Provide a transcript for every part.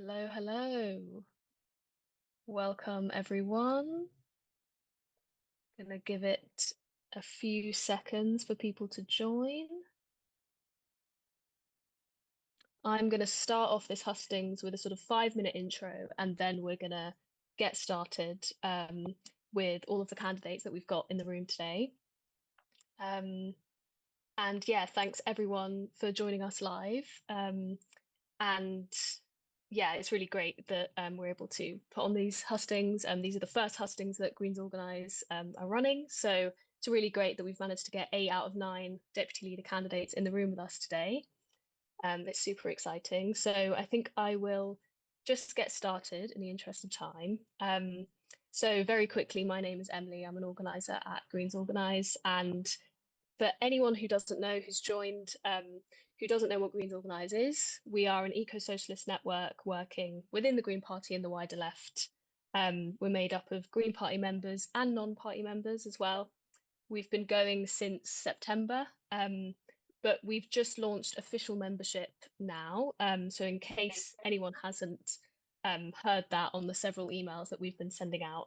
Hello, hello. Welcome, everyone. Gonna give it a few seconds for people to join. I'm gonna start off this hustings with a sort of 5-minute intro, and then we're gonna get started with all of the candidates that we've got in the room today. And yeah, thanks everyone for joining us live. And yeah, it's really great that we're able to put on these hustings. These are the first hustings that Greens Organise are running. So it's really great that we've managed to get 8 out of 9 deputy leader candidates in the room with us today. It's super exciting. So I think I will just get started in the interest of time. So very quickly, my name is Emily. I'm an organiser at Greens Organise, and for anyone who doesn't know, who's joined, who doesn't know what Greens Organise is, we are an eco-socialist network working within the Green Party and the wider left. We're made up of Green Party members and non-party members as well. We've been going since September, but we've just launched official membership now. So in case anyone hasn't heard that on the several emails that we've been sending out,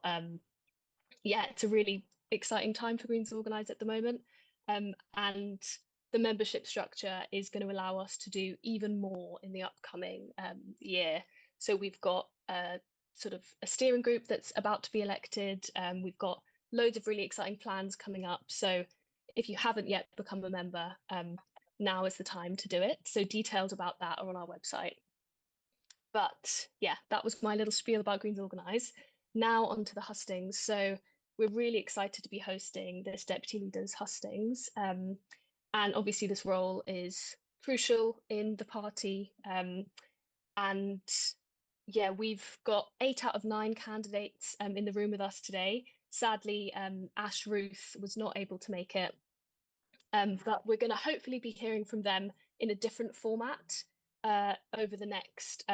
yeah, it's a really exciting time for Greens Organise at the moment. And the membership structure is going to allow us to do even more in the upcoming year. So we've got sort of a steering group that's about to be elected. We've got loads of really exciting plans coming up. So if you haven't yet become a member, now is the time to do it. So details about that are on our website. But yeah, that was my little spiel about Greens Organise. Now onto the hustings. So we're really excited to be hosting this Deputy Leaders hustings. And obviously this role is crucial in the party. And yeah, we've got 8 out of 9 candidates in the room with us today. Sadly, Routh was not able to make it. But we're going to hopefully be hearing from them in a different format over the next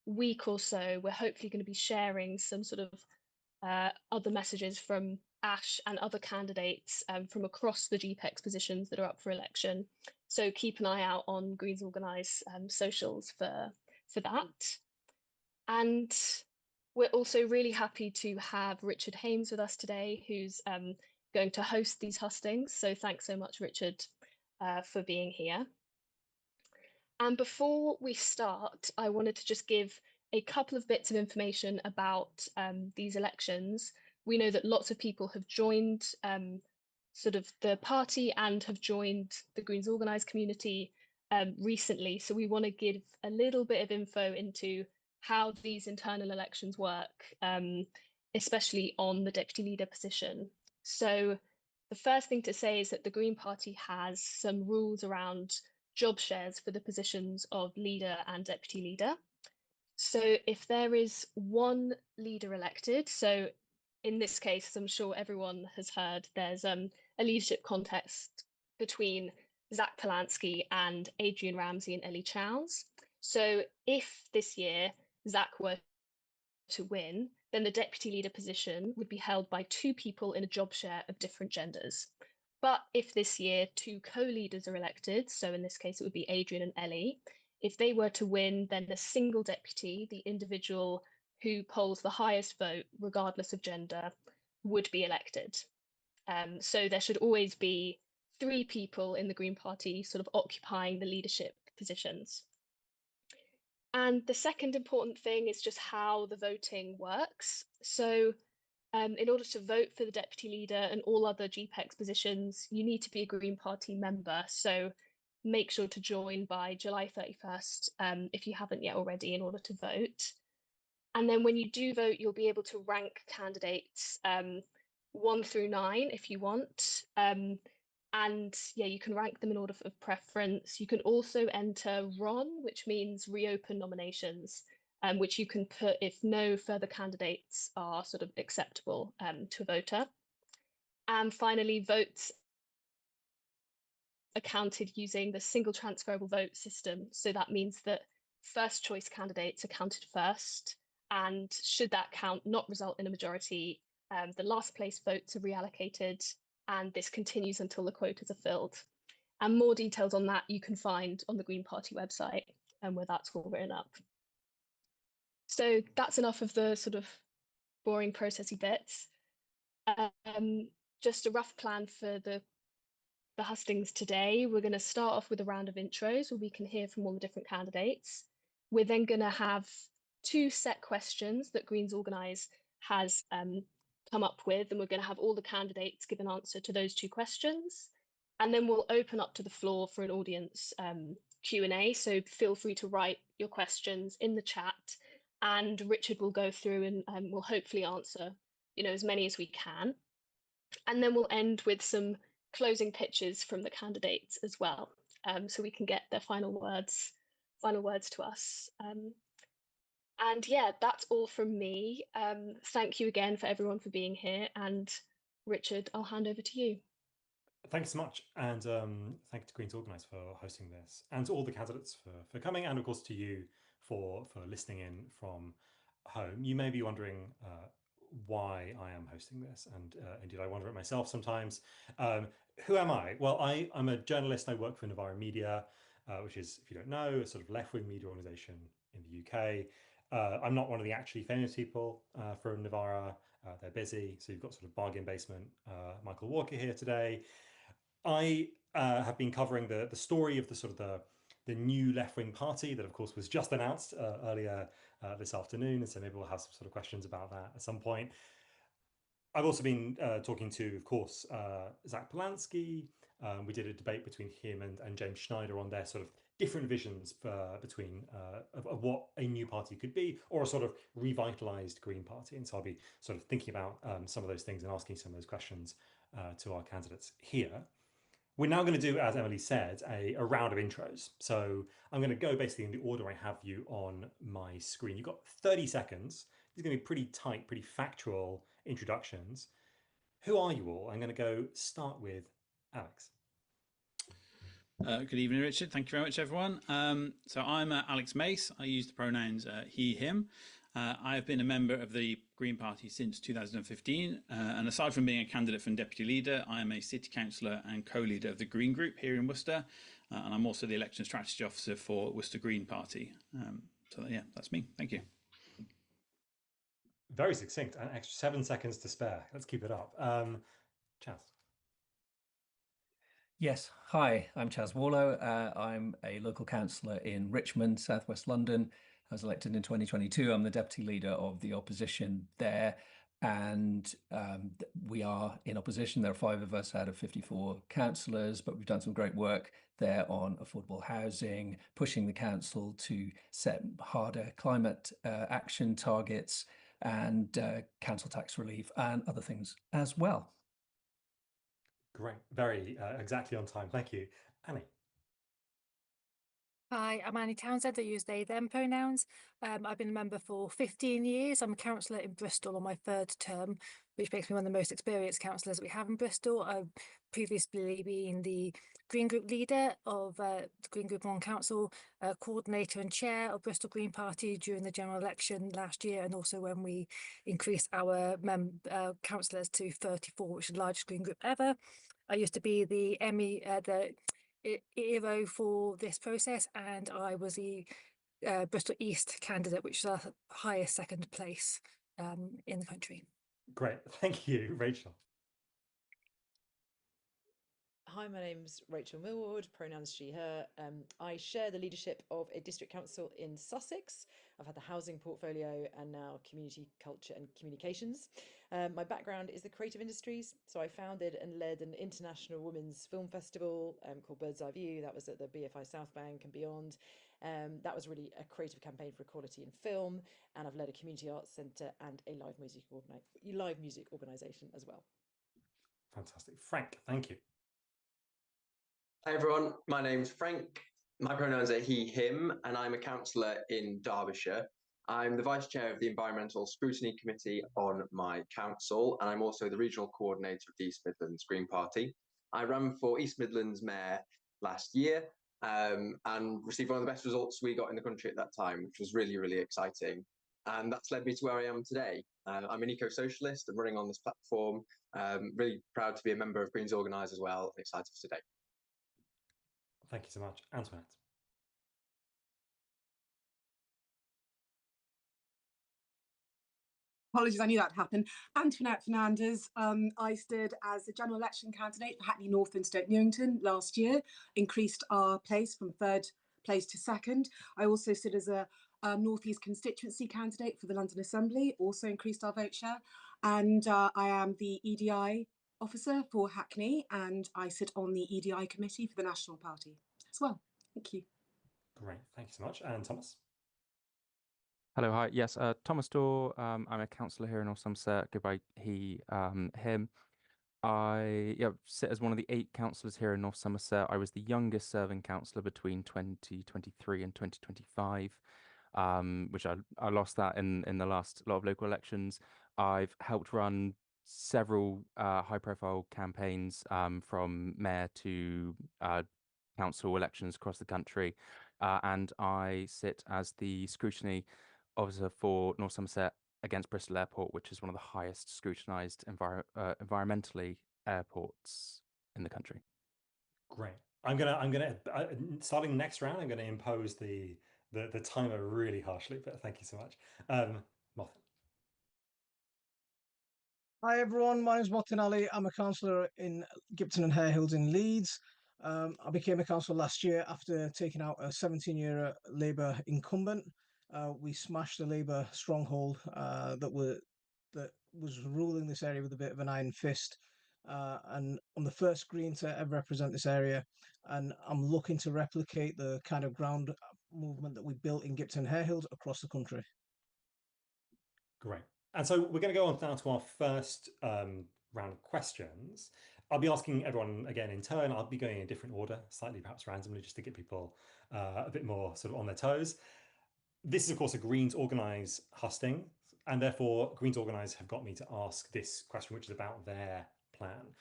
week or so. We're hopefully going to be sharing some sort of other messages from Ash and other candidates from across the GPEX positions that are up for election. So keep an eye out on Greens Organise socials for that. And we're also really happy to have Richard Hames with us today, who's going to host these hustings. So thanks so much, Richard, for being here. And before we start, I wanted to just give a couple of bits of information about these elections. We know that lots of people have joined sort of the party and have joined the Greens Organise community recently. So we want to give a little bit of info into how these internal elections work, especially on the deputy leader position. So the first thing to say is that the Green Party has some rules around job shares for the positions of leader and deputy leader. So if there is one leader elected, so in this case, as I'm sure everyone has heard, there's a leadership contest between Zach Polanski and Adrian Ramsey and Ellie Chowes. So if this year Zach were to win, then the deputy leader position would be held by 2 people in a job share of different genders. But if this year 2 co-leaders are elected, so in this case it would be Adrian and Ellie, if they were to win, then the single deputy, the individual who polls the highest vote, regardless of gender, would be elected. So there should always be 3 people in the Green Party sort of occupying the leadership positions. And the second important thing is just how the voting works. So in order to vote for the deputy leader and all other GPEX positions, you need to be a Green Party member. So make sure to join by July 31st if you haven't yet already in order to vote. And then when you do vote, you'll be able to rank candidates 1 through 9 if you want. And yeah, you can rank them in order of preference. You can also enter RON, which means reopen nominations, which you can put if no further candidates are sort of acceptable to a voter. And finally, votes are counted using the single transferable vote system. So that means that first choice candidates are counted first. And should that count not result in a majority, the last place votes are reallocated, and this continues until the quotas are filled. And more details on that you can find on the Green Party website, where that's all written up. So that's enough of the sort of boring processy bits. Um, just a rough plan for the hustings today. We're going to start off with a round of intros where we can hear from all the different candidates. We're then going to have two set questions that Greens Organise has come up with, and we're going to have all the candidates give an answer to those two questions. And then we'll open up to the floor for an audience Q&A. So feel free to write your questions in the chat, and Richard will go through and we'll hopefully answer, as many as we can. And then we'll end with some closing pitches from the candidates as well, so we can get their final words to us. And yeah, that's all from me. Thank you again for everyone for being here. And Richard, I'll hand over to you. Thanks so much, and thank you to Greens Organise for hosting this, and to all the candidates for coming, and of course to you for listening in from home. You may be wondering why I am hosting this, and indeed I wonder it myself sometimes. Who am I? Well, I'm a journalist. I work for Novara Media, which is, if you don't know, a sort of left-wing media organisation in the UK. I'm not one of the actually famous people from Novara. They're busy, so you've got sort of bargain basement Michael Walker here today. I have been covering the story of the sort of the new left-wing party that, of course, was just announced earlier this afternoon, and so maybe we'll have some sort of questions about that at some point. I've also been talking to, of course, Zach Polanski. We did a debate between him and James Schneider on their sort of different visions between of what a new party could be, or a sort of revitalized Green Party. And so I'll be sort of thinking about some of those things and asking some of those questions to our candidates here. We're now going to do, as Emily said, a round of intros. So I'm going to go basically in the order I have you on my screen. You've got 30 seconds. These are going to be pretty tight, pretty factual introductions. Who are you all? I'm going to go start with Alex. Good evening, Richard. Thank you very much, everyone. So I'm Alex Mace. I use the pronouns he, him. I have been a member of the Green Party since 2015, and aside from being a candidate for deputy leader, I am a city councillor and co-leader of the Green Group here in Worcester, and I'm also the election strategy officer for Worcester Green Party. So yeah, that's me. Thank you. Very succinct, and extra 7 seconds to spare. Let's keep it up. Chas. Yes, hi, I'm Chas Warlow. I'm a local councillor in Richmond, southwest London. I was elected in 2022. I'm the deputy leader of the opposition there, and we are in opposition. There are 5 of us out of 54 councillors, but we've done some great work there on affordable housing, pushing the council to set harder climate action targets, and council tax relief and other things as well. Great, very exactly on time. Thank you. Annie. Hi, I'm Annie Townsend. I use they, them pronouns. I've been a member for 15 years. I'm a councillor in Bristol on my 3rd term, which makes me one of the most experienced councillors we have in Bristol. I've previously been the Green Group leader of the Green Group on Council, coordinator and chair of Bristol Green Party during the general election last year, and also when we increased our councillors to 34, which is the largest Green Group ever. I used to be the ERO for this process, and I was the Bristol East candidate, which is our highest second place in the country. Great, thank you. Rachel. Hi, my name's Rachel Millward, pronouns she, her. I share the leadership of a district council in Sussex. I've had the housing portfolio and now community culture and communications. My background is the creative industries. So I founded and led an international women's film festival called Bird's Eye View. That was at the BFI South Bank and beyond. That was really a creative campaign for equality in film. And I've led a community arts centre and a live music organisation as well. Fantastic. Frank, thank you. Hi everyone, my name's Frank. My pronouns are he, him, and I'm a councillor in Derbyshire. I'm the Vice Chair of the Environmental Scrutiny Committee on my council, and I'm also the Regional Coordinator of the East Midlands Green Party. I ran for East Midlands Mayor last year and received one of the best results we got in the country at that time, which was really, really exciting. And that's led me to where I am today. I'm an eco-socialist and running on this platform. Really proud to be a member of Greens Organise as well, and excited for today. Thank you so much. Antoinette. Apologies, I knew that'd happen. Antoinette Fernandez. I stood as a general election candidate for Hackney North and Stoke Newington last year, increased our place from 3rd place to 2nd. I also stood as a North East constituency candidate for the London Assembly, also increased our vote share. And I am the EDI officer for Hackney, and I sit on the EDI committee for the National Party as well. Thank you. Great, thank you so much. And Thomas? Hello, hi. Yes, Thomas Dorr. I'm a councillor here in North Somerset. Go by he, him. I sit as one of the 8 councillors here in North Somerset. I was the youngest serving councillor between 2023 and 2025, which I lost that in the last lot of local elections. I've helped run several high-profile campaigns from mayor to council elections across the country, and I sit as the scrutiny officer for North Somerset against Bristol Airport, which is one of the highest scrutinised environmentally airports in the country. Great. I'm gonna starting next round, I'm gonna impose the timer really harshly, but thank you so much. Mothin. Hi everyone, my name's Mothin Ali. I'm a councillor in Gipton and Hare Hills in Leeds. I became a councillor last year after taking out a 17-year Labour incumbent. We smashed the Labour stronghold that was ruling this area with a bit of an iron fist. And I'm the first Green to ever represent this area, and I'm looking to replicate the kind of ground movement that we built in Gipton and Hare Hills across the country. Great. And so we're going to go on now to our first round of questions. I'll be asking everyone again in turn. I'll be going in a different order, slightly perhaps randomly, just to get people a bit more sort of on their toes. This is, of course, a Greens Organise husting, and therefore Greens Organise have got me to ask this question, which is about their plan.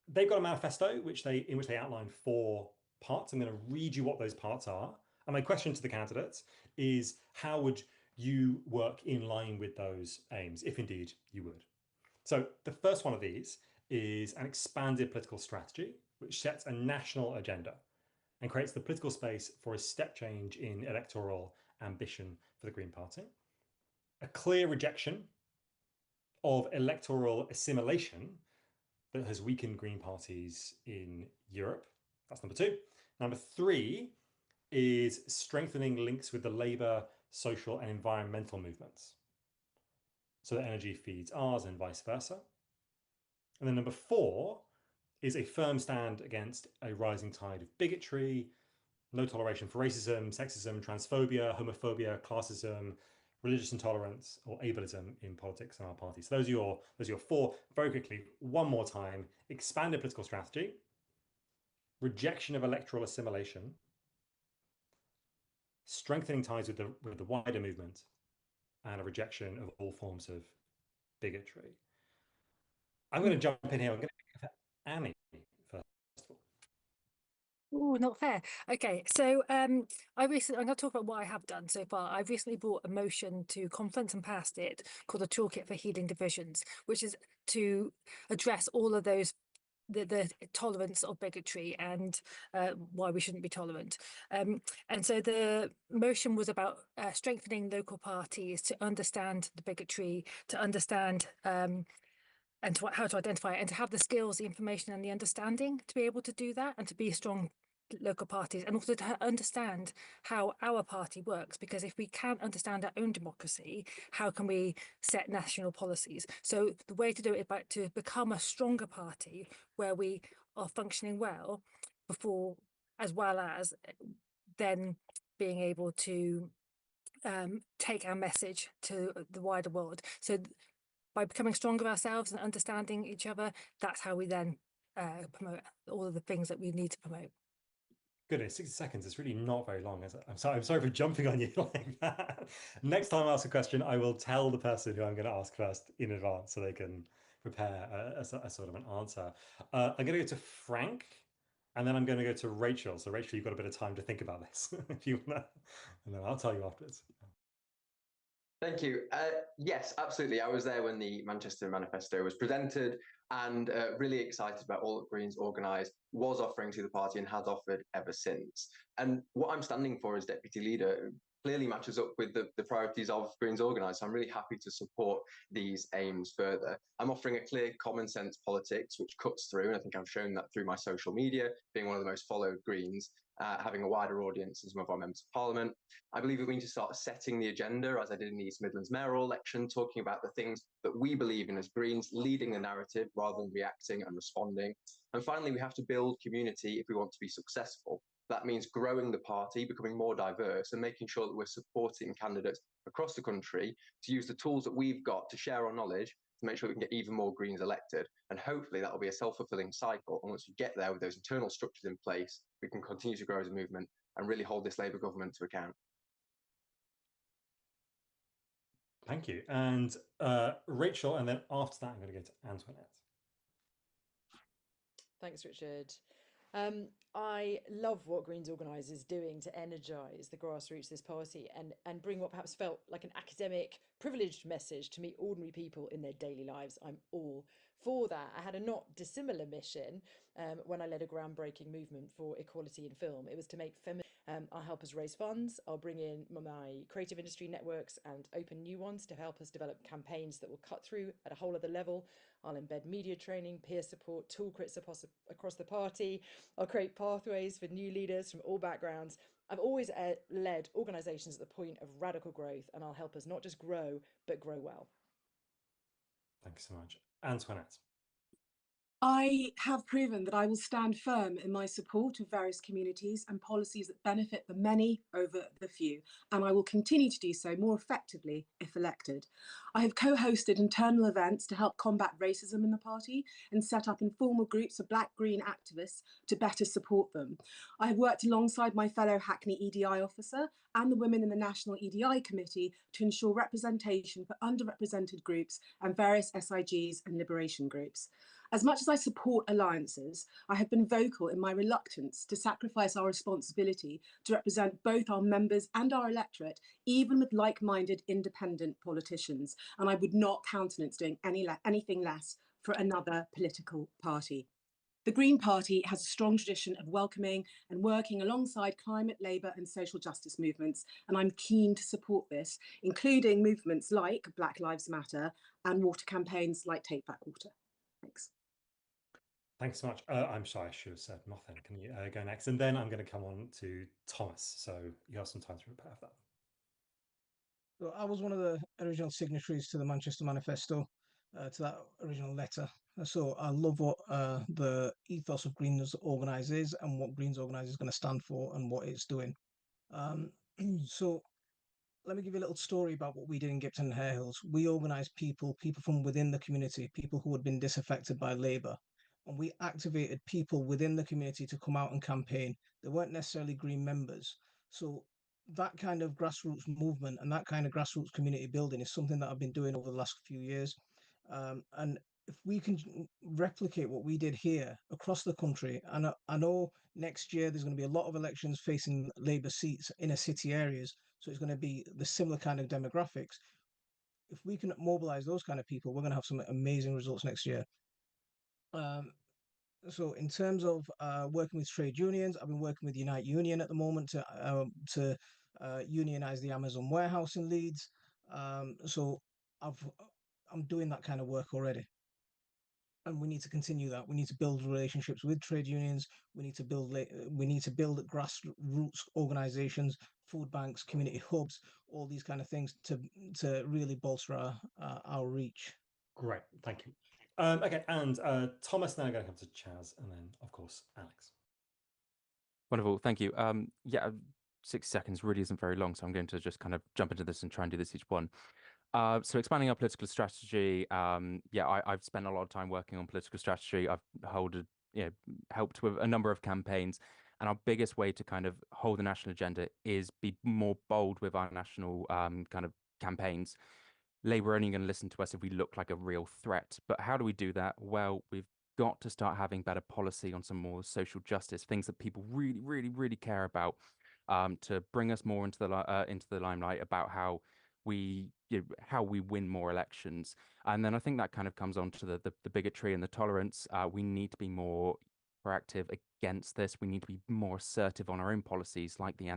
They've got a manifesto in which they outline 4 parts. I'm going to read you what those parts are. And my question to the candidates is, how would you work in line with those aims, if indeed you would? So the first one of these is an expanded political strategy, which sets a national agenda and creates the political space for a step change in electoral ambition for the Green Party. A clear rejection of electoral assimilation that has weakened Green parties in Europe. That's number 2. Number 3 is strengthening links with the labour, social and environmental movements, so that energy feeds ours and vice versa. And then number 4 is a firm stand against a rising tide of bigotry, no toleration for racism, sexism, transphobia, homophobia, classism, religious intolerance, or ableism in politics and our party. So those are your 4. Very quickly, one more time: expanded political strategy, rejection of electoral assimilation, strengthening ties with the wider movement, and a rejection of all forms of bigotry. I'm going to jump in here. I'm going to go for Annie first of all. Oh, not fair. Okay, so I'm going to talk about what I have done so far. I've recently brought a motion to conference and passed it called the Toolkit for Healing Divisions, which is to address all of those the tolerance of bigotry and why we shouldn't be tolerant. And so the motion was about strengthening local parties to understand the bigotry, to understand and how to identify it, and to have the skills, the information and the understanding to be able to do that, and to be strong local parties, and also to understand how our party works, because if we can't understand our own democracy, how can we set national policies? So the way to do it is to become a stronger party where we are functioning well before, as well as then being able to take our message to the wider world. So by becoming stronger ourselves and understanding each other, that's how we then promote all of the things that we need to promote. Goodness, 60 seconds is really not very long, is it? I'm sorry for jumping on you like that. Next time I ask a question, I will tell the person who I'm going to ask first in advance so they can prepare a sort of an answer. I'm going to go to Frank, and then I'm going to go to Rachel. So Rachel, you've got a bit of time to think about this if you want to, and then I'll tell you afterwards. Thank you. Yes, absolutely. I was there when the Manchester Manifesto was presented, and really excited about all that Greens Organise was offering to the party and has offered ever since. And what I'm standing for as deputy leader clearly matches up with the priorities of Greens Organise. So I'm really happy to support these aims further. I'm offering a clear common sense politics which cuts through, and I think I've shown that through my social media, being one of the most followed Greens, having a wider audience than some of our members of Parliament. I believe that we need to start setting the agenda, as I did in the East Midlands mayoral election, talking about the things that we believe in as Greens, leading the narrative rather than reacting and responding. And finally, we have to build community if we want to be successful. That means growing the party, becoming more diverse, and making sure that we're supporting candidates across the country to use the tools that we've got to share our knowledge to make sure we can get even more Greens elected. And hopefully that will be a self-fulfilling cycle. And once we get there with those internal structures in place, we can continue to grow as a movement and really hold this Labour government to account. Thank you. And Rachel, and then after that, I'm going to go to Antoinette. Thanks, Richard. I love what Greens Organise is doing to energise the grassroots of this party and bring what perhaps felt like an academic, privileged message to meet ordinary people in their daily lives. I'm all for that. I had a not dissimilar mission when I led a groundbreaking movement for equality in film. It was to make I'll help us raise funds. I'll bring in my creative industry networks and open new ones to help us develop campaigns that will cut through at a whole other level. I'll embed media training, peer support, toolkits across the party. I'll create pathways for new leaders from all backgrounds. I've always led organisations at the point of radical growth, and I'll help us not just grow, but grow well. Thank you so much. Antoinette. I have proven that I will stand firm in my support of various communities and policies that benefit the many over the few, and I will continue to do so more effectively if elected. I have co-hosted internal events to help combat racism in the party and set up informal groups of Black-Green activists to better support them. I have worked alongside my fellow Hackney EDI officer and the women in the National EDI Committee to ensure representation for underrepresented groups and various SIGs and liberation groups. As much as I support alliances, I have been vocal in my reluctance to sacrifice our responsibility to represent both our members and our electorate, even with like-minded independent politicians, and I would not countenance doing anything less for another political party. The Green Party has a strong tradition of welcoming and working alongside climate, labour and social justice movements, and I'm keen to support this, including movements like Black Lives Matter and water campaigns like Take Back Water. Thanks. Thanks so much. I'm sorry, I should have said Mothin. Can you go next? And then I'm going to come on to Thomas. So you have some time to prepare for that. So I was one of the original signatories to the Manchester Manifesto, to that original letter. So I love what the ethos of Greens Organise is and what Greens Organise is going to stand for and what it's doing. So let me give you a little story about what we did in Gipton and Hare Hills. We organised people from within the community, people who had been disaffected by Labour. And we activated people within the community to come out and campaign. They weren't necessarily Green members. So that kind of grassroots movement and that kind of grassroots community building is something that I've been doing over the last few years. And if we can replicate what we did here across the country, and I know next year there's going to be a lot of elections facing Labour seats in city areas, so it's going to be the similar kind of demographics. If we can mobilise those kind of people, we're going to have some amazing results next year. So in terms of working with trade unions, I've been working with Unite Union at the moment to unionize the Amazon warehouse in Leeds. So I'm doing that kind of work already. And we need to continue that. We need to build relationships with trade unions. We need to build grassroots organizations, food banks, community hubs, all these kind of things to really bolster our reach. Great, thank you. Okay, and Thomas, now going to come to Chas, and then, of course, Alex. Wonderful, thank you. Yeah, 6 seconds really isn't very long, so I'm going to just kind of jump into this and try and do this each one. So expanding our political strategy, yeah, I've spent a lot of time working on political strategy. I've helped with a number of campaigns, and our biggest way to kind of hold the national agenda is be more bold with our national kind of campaigns. Labour are only going to listen to us if we look like a real threat. But how do we do that? Well, we've got to start having better policy on some more social justice, things that people really, really, really care about, to bring us more into the limelight about how we win more elections. And then I think that kind of comes on to the bigotry and the tolerance. We need to be more proactive against this. We need to be more assertive on our own policies, like the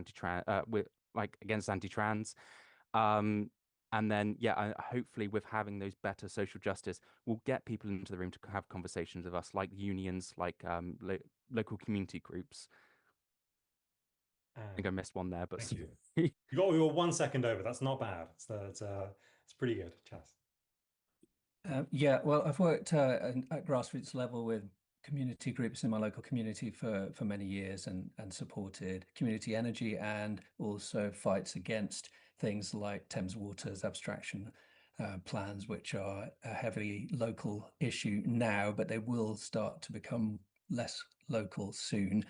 like against anti-trans. And then, yeah, hopefully with having those better social justice, we'll get people into the room to have conversations with us, like unions, like local community groups. I think I missed one there, but thank you. You were 1 second over. That's not bad. It's pretty good, Chas. Yeah, well, I've worked at grassroots level with community groups in my local community for many years and supported community energy and also fights against things like Thames Water's abstraction plans, which are a heavily local issue now, but they will start to become less local soon.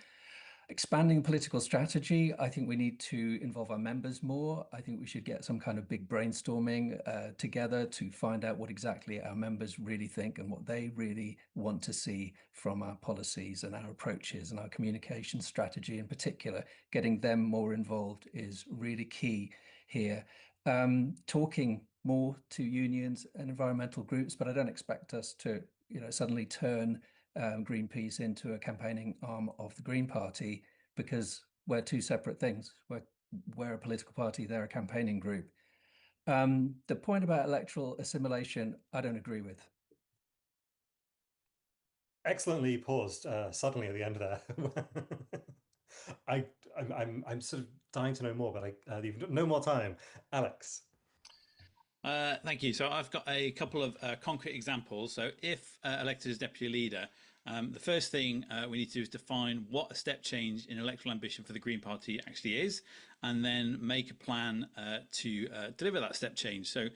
Expanding political strategy, I think we need to involve our members more. I think we should get some kind of big brainstorming together to find out what exactly our members really think and what they really want to see from our policies and our approaches and our communication strategy in particular. Getting them more involved is really key here. Talking more to unions and environmental groups, but I don't expect us to, suddenly turn Greenpeace into a campaigning arm of the Green Party, because we're two separate things. We're a political party, they're a campaigning group. The point about electoral assimilation, I don't agree with. Excellently paused suddenly at the end there. I'm sort of dying to know more, but I leave no more time. Alex. Thank you. So I've got a couple of concrete examples. So if elected as deputy leader, the first thing we need to do is define what a step change in electoral ambition for the Green Party actually is, and then make a plan to deliver that step change. So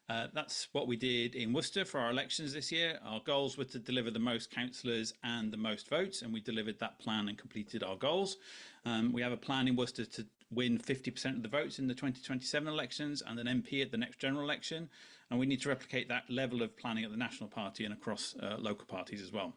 that's what we did in Worcester for our elections this year. Our goals were to deliver the most councillors and the most votes, and we delivered that plan and completed our goals. We have a plan in Worcester to win 50% of the votes in the 2027 elections and an MP at the next general election, and we need to replicate that level of planning at the National Party and across local parties as well.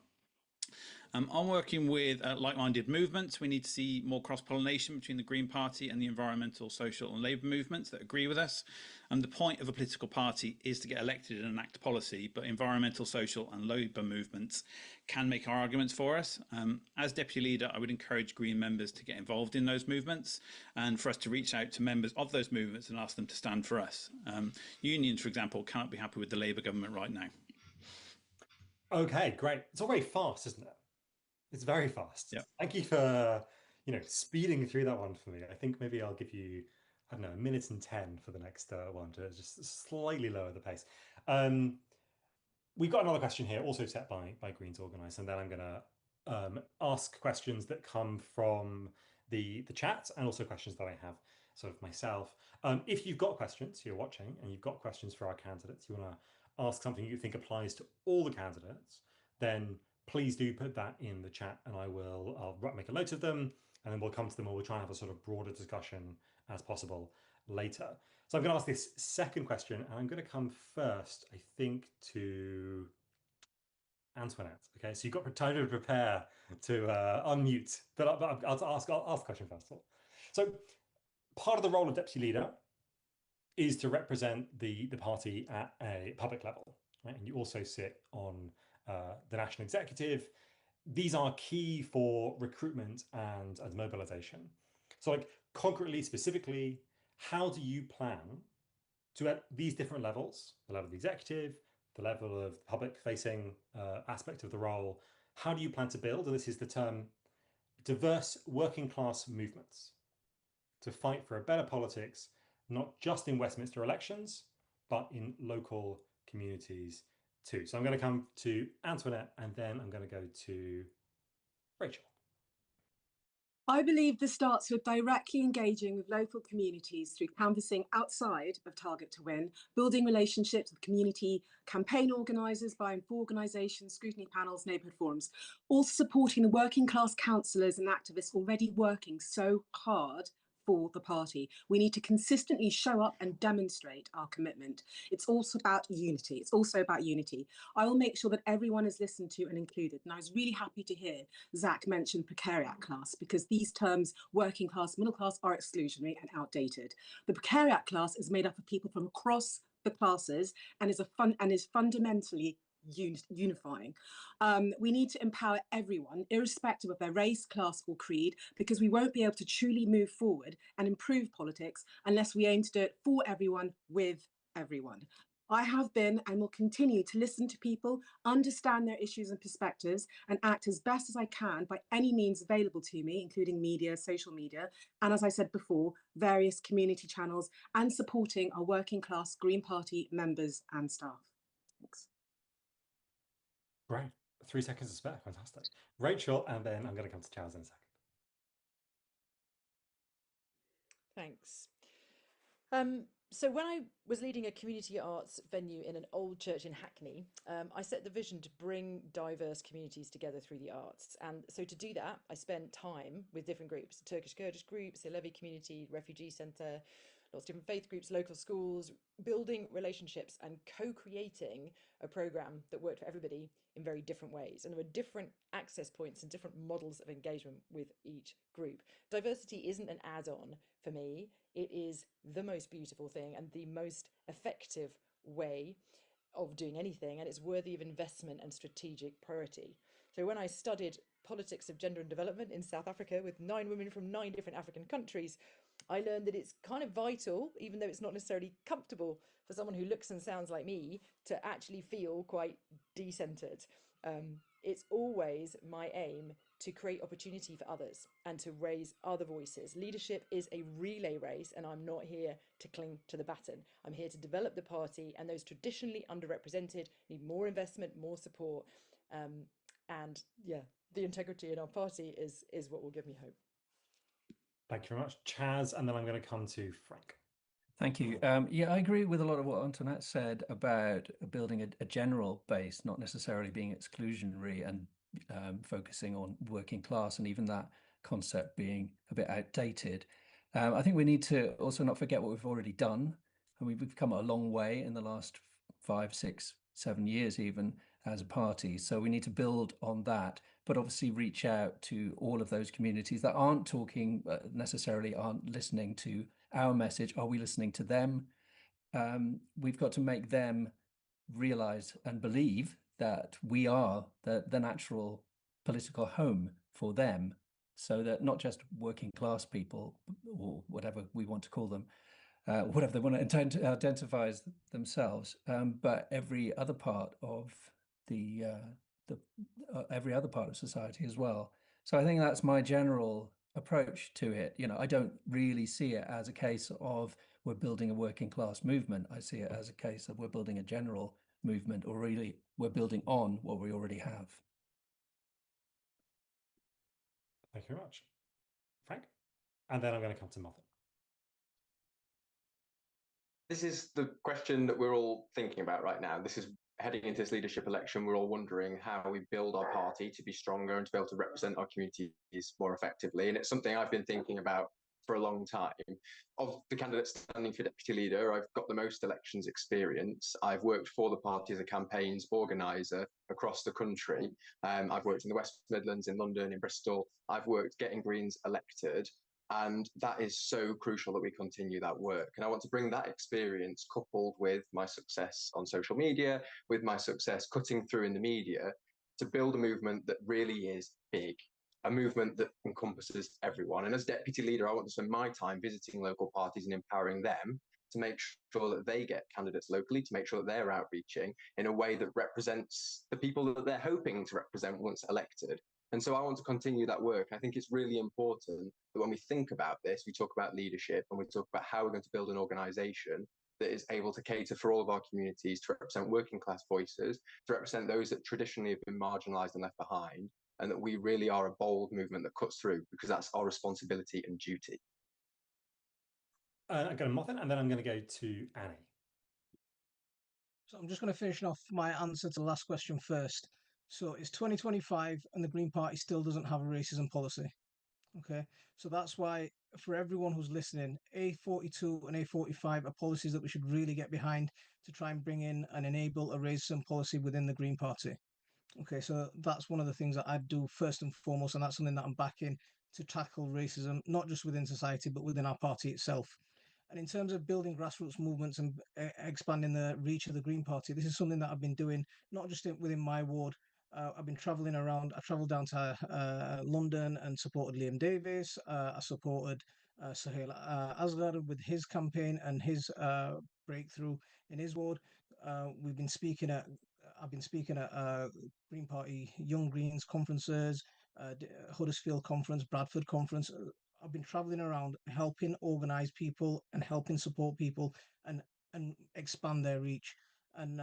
I'm working with like-minded movements. We need to see more cross-pollination between the Green Party and the environmental, social and labour movements that agree with us. And the point of a political party is to get elected and enact policy, but environmental, social and labour movements can make our arguments for us. As deputy leader, I would encourage Green members to get involved in those movements and for us to reach out to members of those movements and ask them to stand for us. Unions, for example, cannot be happy with the Labour government right now. Okay, great. It's all very fast, isn't it? It's very fast. Yeah. Thank you for, speeding through that one for me. I think maybe I'll give you, I don't know, 1 minute and 10 for the next one to just slightly lower the pace. We've got another question here, also set by Greens Organise, and then I'm going to ask questions that come from the chat and also questions that I have sort of myself. If you've got questions, you're watching, and you've got questions for our candidates, you want to ask something you think applies to all the candidates, then please do put that in the chat, and I'll make a note of them, and then we'll come to them, or we'll try and have a sort of broader discussion as possible later. So I'm going to ask this second question, and I'm going to come first, I think, to Antoinette. Okay, so you've got time to prepare to unmute, but I'll ask the question first of all. So part of the role of deputy leader is to represent the party at a public level, right? And you also sit on the national executive. These are key for recruitment and mobilization. So like concretely, specifically, how do you plan to, at these different levels, the level of the executive, the level of public facing aspect of the role, how do you plan to build, and this is the term, diverse working class movements to fight for a better politics, not just in Westminster elections, but in local communities too. So I'm going to come to Antoinette, and then I'm going to go to Rachel. I believe this starts with directly engaging with local communities through canvassing outside of Target to Win, building relationships with community campaign organisers, buying for organisations, scrutiny panels, neighbourhood forums, also supporting the working class councillors and activists already working so hard for the party. We need to consistently show up and demonstrate our commitment. It's also about unity. I will make sure that everyone is listened to and included. And I was really happy to hear Zach mention precariat class, because these terms, working class, middle class, are exclusionary and outdated. The precariat class is made up of people from across the classes and is fundamentally unifying. We need to empower everyone, irrespective of their race, class or creed, because we won't be able to truly move forward and improve politics unless we aim to do it for everyone, with everyone. I have been and will continue to listen to people, understand their issues and perspectives, and act as best as I can by any means available to me, including media, social media, and as I said before, various community channels, and supporting our working class Green Party members and staff. Thanks. Great. 3 seconds to spare. Fantastic. Rachel, and then I'm going to come to Chas in a second. Thanks. So when I was leading a community arts venue in an old church in Hackney, I set the vision to bring diverse communities together through the arts. And so to do that, I spent time with different groups, Turkish Kurdish groups, the Levi community, refugee centre, lots of different faith groups, local schools, building relationships and co-creating a programme that worked for everybody in very different ways. And there were different access points and different models of engagement with each group. Diversity isn't an add-on for me. It is the most beautiful thing and the most effective way of doing anything, and it's worthy of investment and strategic priority. So when I studied politics of gender and development in South Africa with 9 women from 9 different African countries, I learned that it's kind of vital, even though it's not necessarily comfortable for someone who looks and sounds like me, to actually feel quite decentered. It's always my aim to create opportunity for others and to raise other voices. Leadership is a relay race, and I'm not here to cling to the baton. I'm here to develop the party, and those traditionally underrepresented need more investment, more support. And yeah, the integrity in our party is what will give me hope. Thank you very much, Chas, and then I'm going to come to Frank. Thank you. Yeah, I agree with a lot of what Antoinette said about building a general base, not necessarily being exclusionary and focusing on working class, and even that concept being a bit outdated. I think we need to also not forget what we've already done. And we've come a long way in the last 5, 6, 7 years even as a party. So we need to build on that, but obviously reach out to all of those communities that aren't talking, necessarily aren't listening to our message. Are we listening to them? We've got to make them realize and believe that we are the natural political home for them, so that not just working class people, or whatever we want to call them, whatever they want to identify as themselves, but every other part of every other part of society as well. So I think that's my general approach to it. You know, I don't really see it as a case of we're building a working class movement. I see it as a case of we're building a general movement, or really we're building on what we already have. Thank you very much, Frank. And then I'm going to come to Mothin. This is the question that we're all thinking about right now. This is heading into this leadership election. We're all wondering how we build our party to be stronger and to be able to represent our communities more effectively. And it's something I've been thinking about for a long time. Of the candidates standing for deputy leader, I've got the most elections experience. I've worked for the party as a campaigns organiser across the country. I've worked in the West Midlands, in London, in Bristol. I've worked getting Greens elected. And that is so crucial that we continue that work. And I want to bring that experience, coupled with my success on social media, with my success cutting through in the media, to build a movement that really is big, a movement that encompasses everyone. And as deputy leader, I want to spend my time visiting local parties and empowering them to make sure that they get candidates locally, to make sure that they're outreaching in a way that represents the people that they're hoping to represent once elected. And so I want to continue that work. I think it's really important that when we think about this, we talk about leadership and we talk about how we're going to build an organisation that is able to cater for all of our communities, to represent working class voices, to represent those that traditionally have been marginalised and left behind, and that we really are a bold movement that cuts through, because that's our responsibility and duty. I'm going to Mothin, and then I'm going to go to Annie. So I'm just going to finish off my answer to the last question first. So it's 2025 and the Green Party still doesn't have a racism policy. Okay, so that's why for everyone who's listening, A42 and A45 are policies that we should really get behind to try and bring in and enable a racism policy within the Green Party. Okay, so that's one of the things that I'd do first and foremost, and that's something that I'm backing to tackle racism, not just within society, but within our party itself. And in terms of building grassroots movements and expanding the reach of the Green Party, this is something that I've been doing, not just within my ward. I've been travelling around. I travelled down to London and supported Liam Davis. I supported Sohail Asghar with his campaign and his breakthrough in his ward. We've been speaking at. I've been speaking at Green Party Young Greens conferences, Huddersfield conference, Bradford conference. I've been traveling around helping organize people and helping support people and expand their reach. And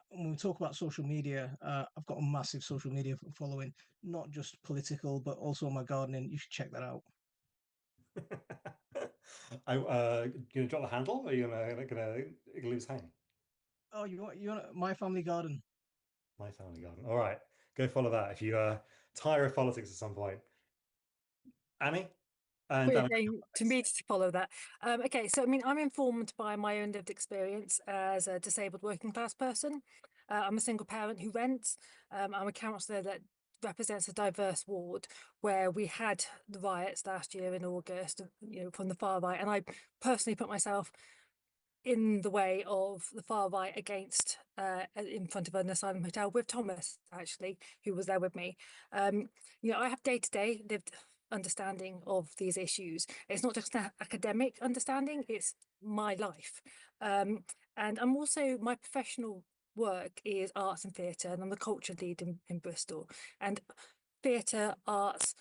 when we talk about social media, I've got a massive social media following, not just political, but also my gardening. You should check that out. Gonna drop the handle, or are you gonna lose hang? Oh, you want my family garden? My family garden. All right, go follow that if you tire of politics at some point. Annie? And You're saying to me to follow that. Okay, so I mean, I'm informed by my own lived experience as a disabled working class person. I'm a single parent who rents. I'm a councillor that represents a diverse ward where we had the riots last year in August, from the far right, and I personally put myself in the way of the far right against in front of an asylum hotel with Thomas, actually, who was there with me. I have day-to-day lived understanding of these issues. It's not just an academic understanding, it's my life. And I'm also, my professional work is arts and theatre, and I'm the culture lead in Bristol. And theatre, arts,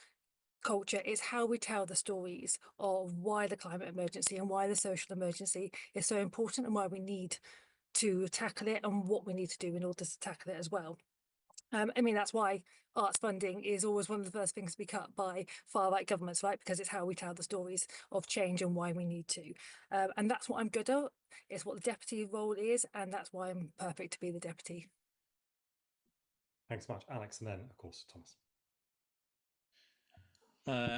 culture is how we tell the stories of why the climate emergency and why the social emergency is so important and why we need to tackle it and what we need to do in order to tackle it as well. I mean, that's why arts funding is always one of the first things to be cut by far-right governments, right? Because it's how we tell the stories of change and why we need to. And that's what I'm good at. It's what the deputy role is, and that's why I'm perfect to be the deputy. Thanks so much, Alex, and then, of course, Thomas.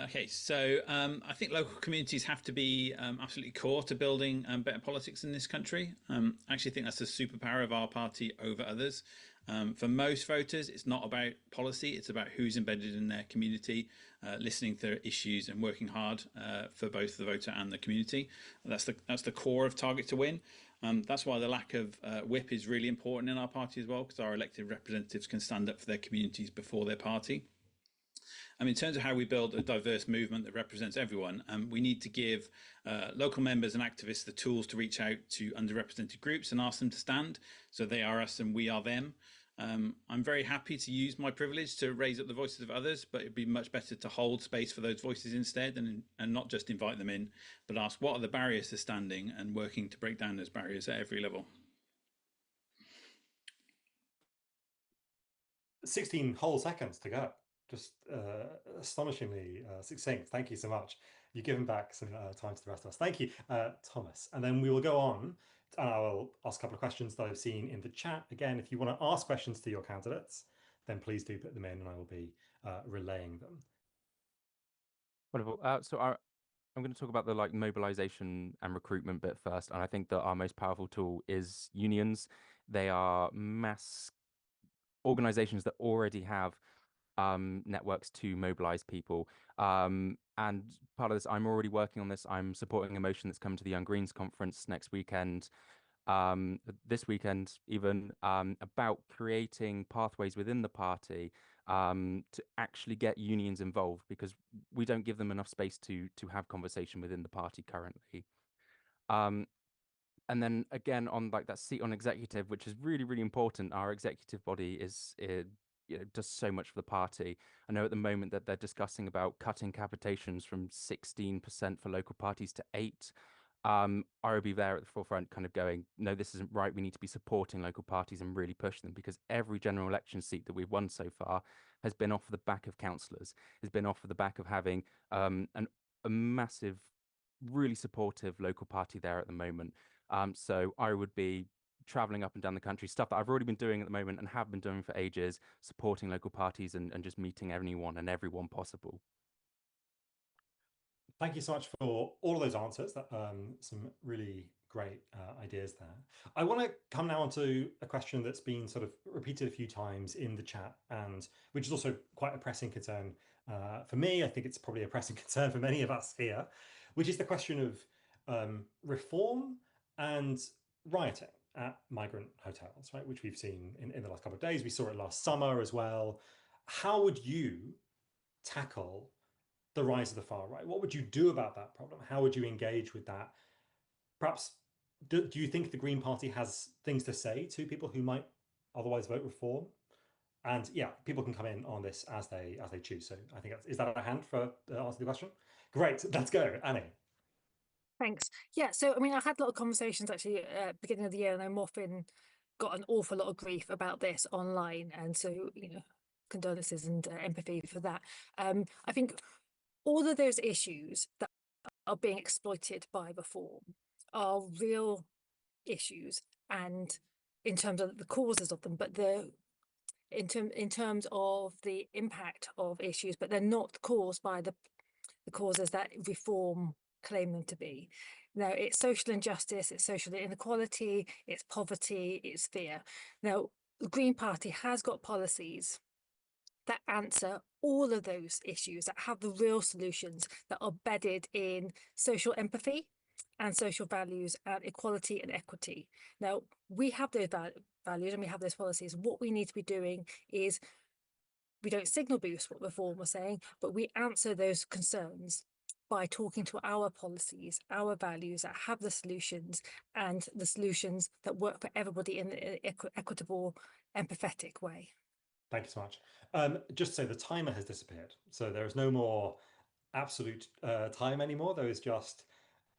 Okay, so I think local communities have to be absolutely core to building better politics in this country. I actually think that's a superpower of our party over others. For most voters, it's not about policy, it's about who's embedded in their community, listening to their issues and working hard for both the voter and the community. That's the core of Target to Win. That's why the lack of whip is really important in our party as well, because our elected representatives can stand up for their communities before their party. In terms of how we build a diverse movement that represents everyone, we need to give local members and activists the tools to reach out to underrepresented groups and ask them to stand. So they are us and we are them. I'm very happy to use my privilege to raise up the voices of others, but it'd be much better to hold space for those voices instead and not just invite them in, but ask what are the barriers to standing and working to break down those barriers at every level. 16 whole seconds to go. Just astonishingly succinct. Thank you so much. You've given back some time to the rest of us. Thank you, Thomas. And then we will go on, and I will ask a couple of questions that I've seen in the chat. Again, if you want to ask questions to your candidates, then please do put them in, and I will be relaying them. Wonderful. So I'm going to talk about the mobilization and recruitment bit first, and I think that our most powerful tool is unions. They are mass organizations that already have networks to mobilize people, and part of this, I'm already working on this. I'm supporting a motion that's coming to the Young Greens conference next weekend, this weekend even, about creating pathways within the party to actually get unions involved, because we don't give them enough space to have conversation within the party currently. And then again, on that seat on executive, which is really, really important. Our executive body does so much for the party. I know at the moment that they're discussing about cutting capitations from 16% for local parties to 8%. I will be there at the forefront kind of going, no, this isn't right. We need to be supporting local parties and really push them, because every general election seat that we've won so far has been off the back of councillors, has been off the back of having a massive, really supportive local party there at the moment. So I would be traveling up and down the country, stuff that I've already been doing at the moment and have been doing for ages, supporting local parties and just meeting anyone and everyone possible. Thank you so much for all of those answers. Some really great ideas there. I want to come now onto a question that's been sort of repeated a few times in the chat, and which is also quite a pressing concern for me. I think it's probably a pressing concern for many of us here, which is the question of reform and rioting at migrant hotels, right, which we've seen in the last couple of days. We saw it last summer as well. How would you tackle the rise of the far right? What would you do about that problem? How would you engage with that? Perhaps, do you think the Green Party has things to say to people who might otherwise vote reform? And yeah, people can come in on this as they choose. So I think is that a hand for answer the question? Great, let's go, Annie. Thanks. Yeah, so I mean, I had a lot of conversations actually at beginning of the year, and I'm often got an awful lot of grief about this online, and so condolences and empathy for that. I think all of those issues that are being exploited by reform are real issues, and in terms of the causes of them, but in terms of the impact of issues, but they're not caused by the causes that reform claim them to be. Now, it's social injustice, it's social inequality, it's poverty, it's fear. Now, the Green Party has got policies that answer all of those issues, that have the real solutions, that are bedded in social empathy and social values and equality and equity. Now, we have those values and we have those policies. What we need to be doing is, we don't signal boost what reform was saying, but we answer those concerns by talking to our policies, our values that have the solutions, and the solutions that work for everybody in an equitable, empathetic way. Thank you so much. Just to say, the timer has disappeared. So there is no more absolute time anymore. There is just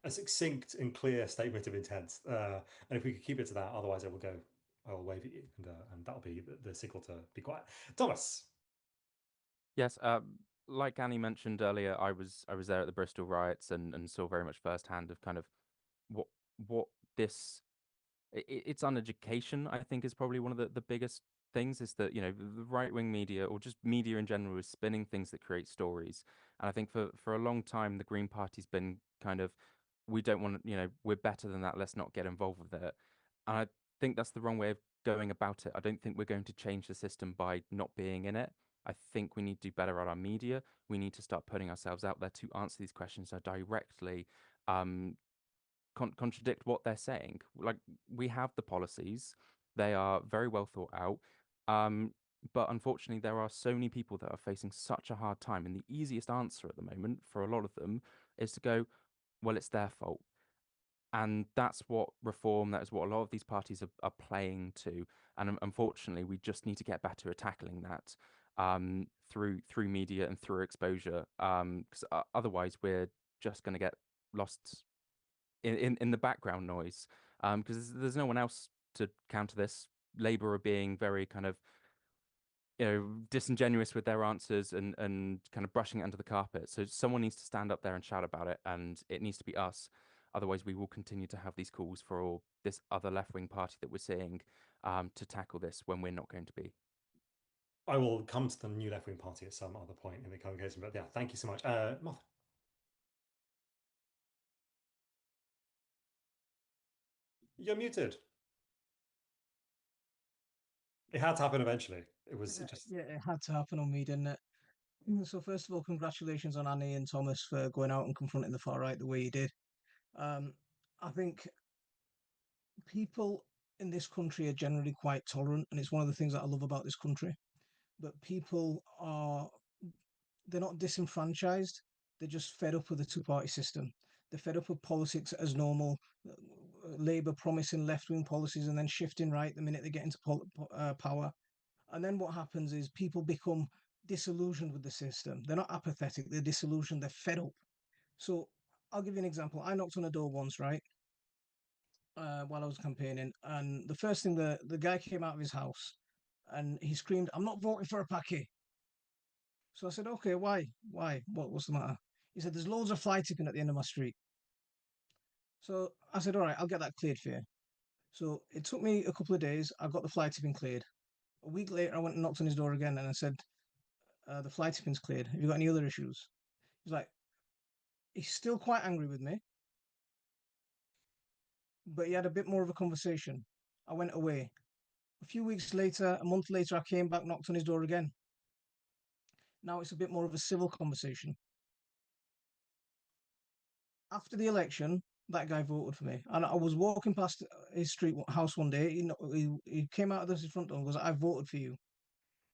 a succinct and clear statement of intent. And if we could keep it to that, otherwise I will wave at you, and that'll be the signal to be quiet. Thomas. Yes, like Annie mentioned earlier, I was there at the Bristol riots and saw very much firsthand of kind of what this it's uneducation, I think, is probably one of the biggest things, is that the right-wing media, or just media in general, is spinning things that create stories. And I think for a long time the Green Party's been kind of, we don't want we're better than that, let's not get involved with it. And I think that's the wrong way of going about it. I don't think we're going to change the system by not being in it. I think we need to do better at our media. We need to start putting ourselves out there to answer these questions so directly contradict what they're saying. Like, we have the policies, they are very well thought out, but unfortunately there are so many people that are facing such a hard time, and the easiest answer at the moment for a lot of them is to go, well, it's their fault. And that's what reform, that is what a lot of these parties are playing to. And unfortunately, we just need to get better at tackling that through media and through exposure, because otherwise we're just going to get lost in the background noise, because there's no one else to counter this. Labour are being very kind of disingenuous with their answers and kind of brushing it under the carpet. So someone needs to stand up there and shout about it, and it needs to be us. Otherwise, we will continue to have these calls for all this other left-wing party that we're seeing to tackle this when we're not going to be. I will come to the new left-wing party at some other point in the conversation, but yeah, thank you so much. Mothin. You're muted. It had to happen eventually. It had to happen on me, didn't it? So first of all, congratulations on Annie and Thomas for going out and confronting the far right the way you did. I think people in this country are generally quite tolerant, and it's one of the things that I love about this country. But people they're not disenfranchised. They're just fed up with the two-party system. They're fed up with politics as normal. Labour promising left-wing policies and then shifting right the minute they get into power. And then what happens is people become disillusioned with the system. They're not apathetic, they're disillusioned, they're fed up. So I'll give you an example. I knocked on a door once, right? While I was campaigning, and the first thing, the guy came out of his house and he screamed, "I'm not voting for a packy." So I said, "Okay, why? What's the matter?" He said, "There's loads of fly tipping at the end of my street." So I said, "All right, I'll get that cleared for you." So it took me a couple of days. I got the fly tipping cleared. A week later, I went and knocked on his door again, and I said, "The fly tipping's cleared. Have you got any other issues?" He's still quite angry with me, but he had a bit more of a conversation. I went away. A few weeks later, a month later, I came back, knocked on his door again. Now it's a bit more of a civil conversation. After the election, that guy voted for me. And I was walking past his street house one day. He came out of his front door and goes, "I voted for you."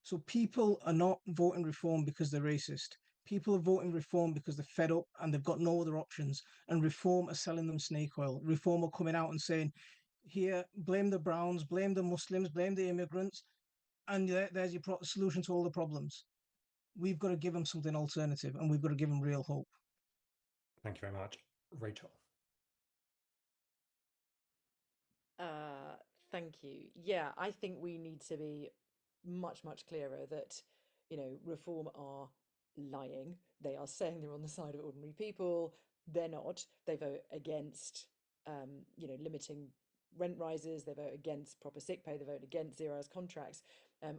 So people are not voting reform because they're racist. People are voting reform because they're fed up and they've got no other options. And reform are selling them snake oil. Reform are coming out and saying, "Here, blame the Browns, blame the Muslims, blame the immigrants, and there's your solution to all the problems." We've got to give them something alternative, and we've got to give them real hope. Thank you very much. Rachel. Thank you. Yeah, I think we need to be much, much clearer that, Reform are lying. They are saying they're on the side of ordinary people. They're not. They vote against, limiting rent rises. They vote against proper sick pay. They vote against 0 hours contracts.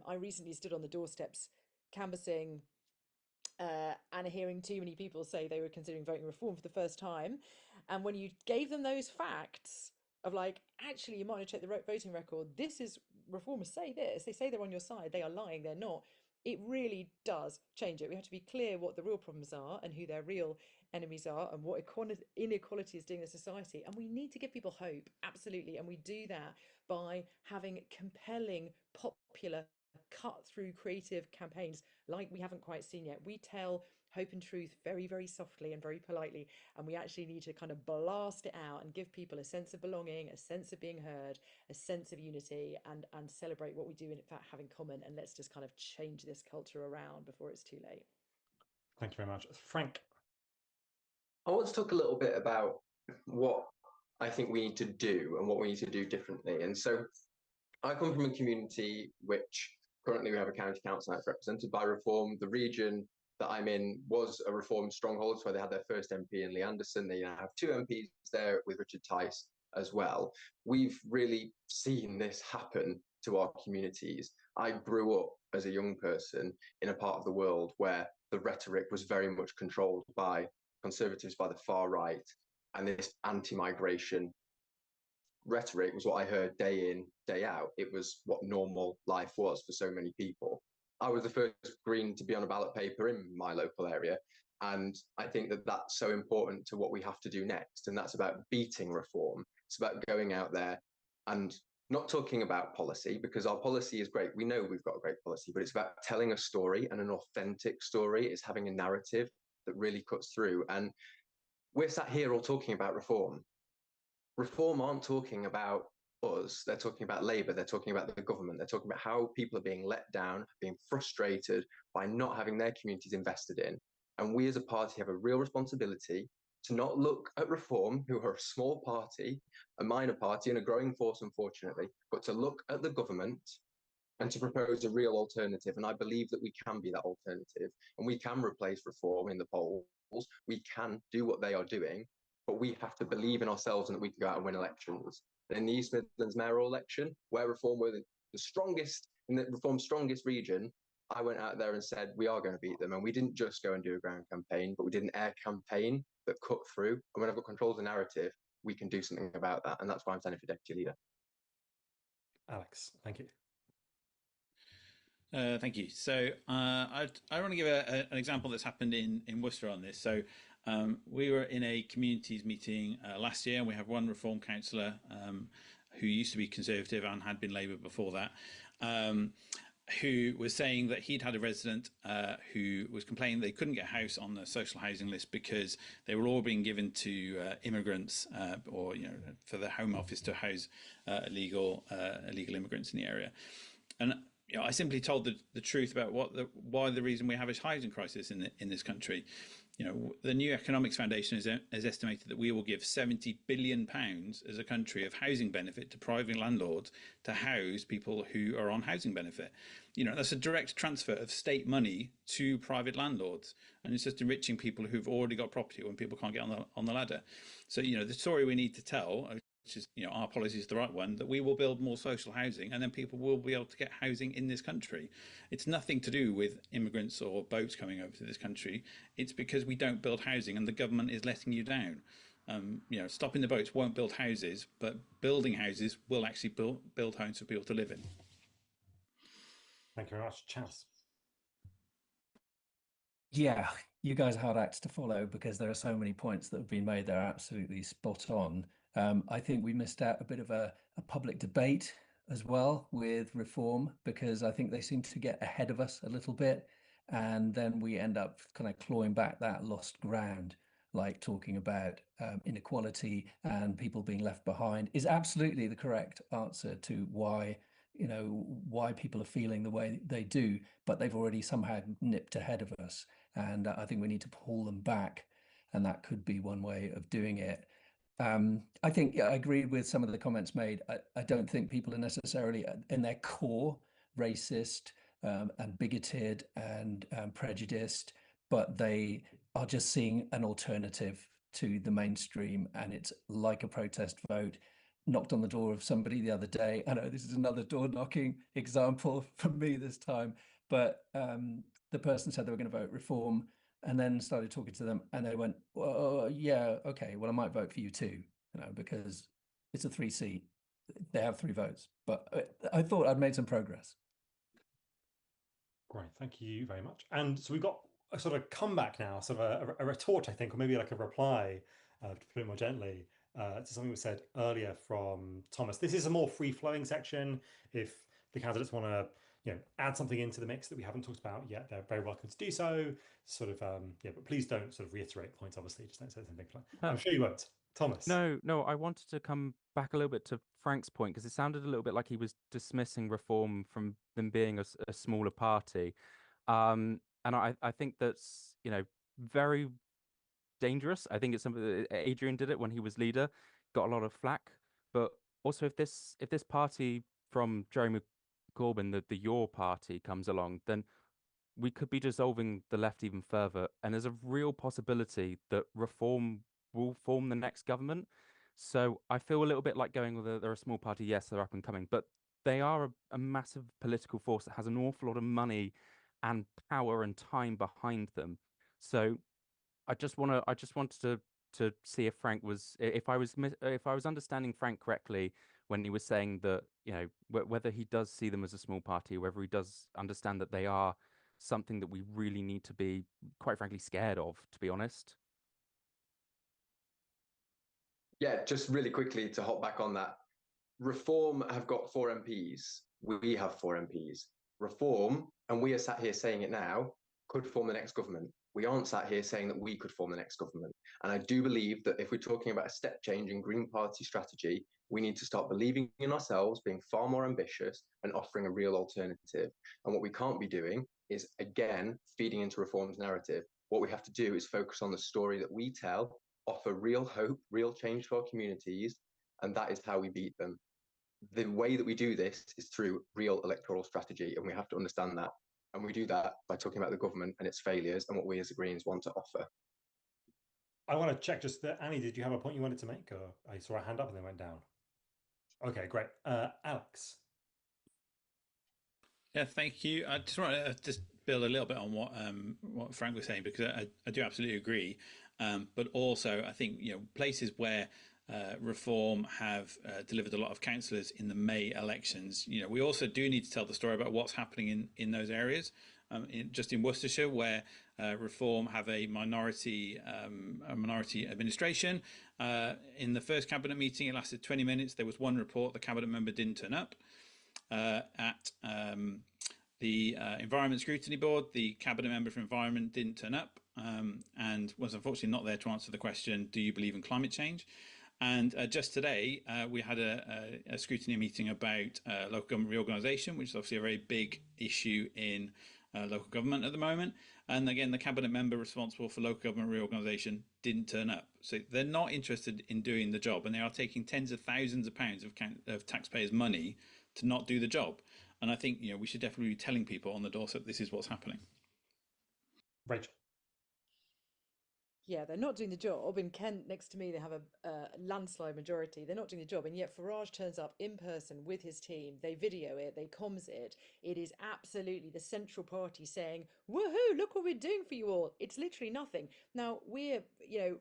I recently stood on the doorsteps canvassing and hearing too many people say they were considering voting reform for the first time. And when you gave them those facts of like, actually, you might want to check the voting record. This is reformers say this. They say they're on your side. They are lying. They're not. It really does change it. We have to be clear what the real problems are and who their real enemies are and what inequality is doing in society. And we need to give people hope. Absolutely. And we do that by having compelling, popular, cut through creative campaigns like we haven't quite seen yet. We tell hope and truth very, very softly and very politely, and we actually need to kind of blast it out and give people a sense of belonging, a sense of being heard, a sense of unity, and celebrate what we do in fact have in common. And let's just kind of change this culture around before it's too late. Thank you very much. Frank. I want to talk a little bit about what I think we need to do and what we need to do differently. And so I come from a community which currently we have a county council that's represented by Reform. The region that I'm in was a Reform stronghold, so they had their first MP in Lee Anderson. They now have 2 MPs there with Richard Tice as well. We've really seen this happen to our communities. I grew up as a young person in a part of the world where the rhetoric was very much controlled by Conservatives, by the far right, and this anti-migration rhetoric was what I heard day in, day out. It was what normal life was for so many people. I was the first Green to be on a ballot paper in my local area. And I think that that's so important to what we have to do next. And that's about beating reform. It's about going out there and not talking about policy, because our policy is great. We know we've got a great policy, but it's about telling a story, and an authentic story. It's having a narrative that really cuts through. And we're sat here all talking about reform. Reform aren't talking about us. They're talking about Labour. They're talking about the government. They're talking about how people are being let down, being frustrated by not having their communities invested in. And we as a party have a real responsibility to not look at Reform, who are a small party, a minor party, and a growing force, unfortunately, but to look at the government and to propose a real alternative. And I believe that we can be that alternative, and we can replace Reform in the polls. We can do what they are doing, but we have to believe in ourselves and that we can go out and win elections. And in the East Midlands mayoral election, where Reform were the strongest, in the Reform's strongest region, I went out there and said, we are going to beat them. And we didn't just go and do a ground campaign, but we did an air campaign that cut through. And when I've got control of the narrative, we can do something about that. And that's why I'm standing for deputy leader. Alex, thank you. Thank you. So I want to give an example that's happened in Worcester on this. So we were in a communities meeting last year, and we have one Reform councillor who used to be Conservative and had been Labour before that, who was saying that he'd had a resident who was complaining they couldn't get a house on the social housing list because they were all being given to immigrants or for the Home Office to house illegal immigrants in the area. And I simply told the truth about why the reason we have a housing crisis in this country. The New Economics Foundation has estimated that we will give £70 billion as a country of housing benefit to private landlords to house people who are on housing benefit. That's a direct transfer of state money to private landlords, and it's just enriching people who've already got property when people can't get on the ladder. So the story we need to tell, which is our policy is the right one, that we will build more social housing and then people will be able to get housing in this country. It's nothing to do with immigrants or boats coming over to this country. It's because we don't build housing and the government is letting you down. Stopping the boats won't build houses, but building houses will actually build homes for people to live in. Thank you very much. Chas. Yeah, You guys are hard acts to follow because there are so many points that have been made that are absolutely spot on. I think we missed out a bit of a public debate as well with reform, because I think they seem to get ahead of us a little bit. And then we end up kind of clawing back that lost ground, like talking about inequality and people being left behind is absolutely the correct answer to why, why people are feeling the way they do, but they've already somehow nipped ahead of us. And I think we need to pull them back, and that could be one way of doing it. I think I agree with some of the comments made. I don't think people are necessarily in their core racist and bigoted and prejudiced, but they are just seeing an alternative to the mainstream, and it's like a protest vote. Knocked on the door of somebody the other day. I know this is another door knocking example for me this time, but the person said they were going to vote reform, and then started talking to them, and they went, "Well, yeah, okay, well, I might vote for you too, because it's a 3-seat. They have 3 votes." But I thought I'd made some progress. Great, thank you very much. And so we've got a sort of comeback now, sort of a retort, I think, or maybe like a reply, to put it more gently, to something we said earlier from Thomas. This is a more free-flowing section. If the candidates want to, add something into the mix that we haven't talked about yet, they're very welcome to do so. Sort of, but please don't sort of reiterate points. Obviously, just don't say something. I'm sure you won't. Thomas. No, I wanted to come back a little bit to Frank's point, because it sounded a little bit like he was dismissing reform from them being a smaller party. And I think that's, very dangerous. I think it's something that Adrian did it when he was leader, got a lot of flack. But also, if this party from Jeremy Corbyn, the Your Party, comes along, then we could be dissolving the left even further. And there's a real possibility that reform will form the next government. So I feel a little bit like going with they're a small party. Yes, they're up and coming, but they are a massive political force that has an awful lot of money and power and time behind them. So I just wanted to see if Frank was, if I was understanding Frank correctly when he was saying that, whether he does see them as a small party, whether he does understand that they are something that we really need to be, quite frankly, scared of, to be honest. Yeah, just really quickly to hop back on that. Reform have got 4 MPs. We have 4 MPs. Reform, and we are sat here saying it now, could form the next government. We aren't sat here saying that we could form the next government. And I do believe that if we're talking about a step change in Green Party strategy, we need to start believing in ourselves, being far more ambitious and offering a real alternative. And what we can't be doing is, again, feeding into Reform's narrative. What we have to do is focus on the story that we tell, offer real hope, real change to our communities, and that is how we beat them. The way that we do this is through real electoral strategy, and we have to understand that. And we do that by talking about the government and its failures and what we as the Greens want to offer. I want to check just that, Annie, did you have a point you wanted to make? Or I saw a hand up and then went down. Okay, great. Alex. Yeah, thank you. I just want to just build a little bit on what Frank was saying, because I do absolutely agree. But also, I think places where Reform have delivered a lot of councillors in the May elections, we also do need to tell the story about what's happening in those areas. Just in Worcestershire, where Reform have a minority administration. In the first cabinet meeting, it lasted 20 minutes. There was one report. The cabinet member didn't turn up. At the Environment Scrutiny Board, the cabinet member for Environment didn't turn up and was unfortunately not there to answer the question, do you believe in climate change? And just today, we had a scrutiny meeting about local government reorganisation, which is obviously a very big issue in local government at the moment. And again, the cabinet member responsible for local government reorganisation didn't turn up. So they're not interested in doing the job, and they are taking tens of thousands of pounds of taxpayers' money to not do the job. And I think we should definitely be telling people on the doorstep this is what's happening. Rachel. Yeah, they're not doing the job. In Kent, next to me, they have a landslide majority. They're not doing the job. And yet Farage turns up in person with his team. They video it, they comms it. It is absolutely the central party saying, woohoo, look what we're doing for you all. It's literally nothing. Now, we're,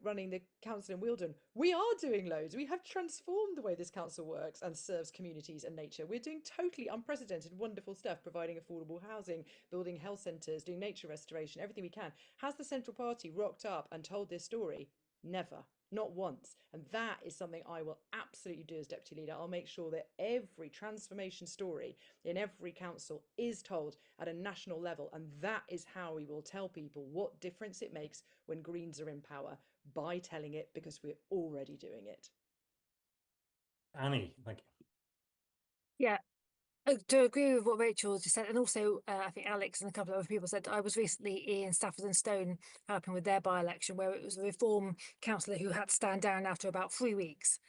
running the council in Wealdon. We are doing loads. We have transformed the way this council works and serves communities and nature. We're doing totally unprecedented, wonderful stuff, providing affordable housing, building health centres, doing nature restoration, everything we can. Has the central party rocked up and told this story? Never, not once. And that is something I will absolutely do as deputy leader. I'll make sure that every transformation story in every council is told at a national level. And that is how we will tell people what difference it makes when Greens are in power, by telling it, because we're already doing it. Annie, thank you. Yeah, to agree with what Rachel just said, and also I think Alex and a couple of other people said, I was recently in Stafford and Stone helping with their by-election, where it was a Reform councillor who had to stand down after about 3 weeks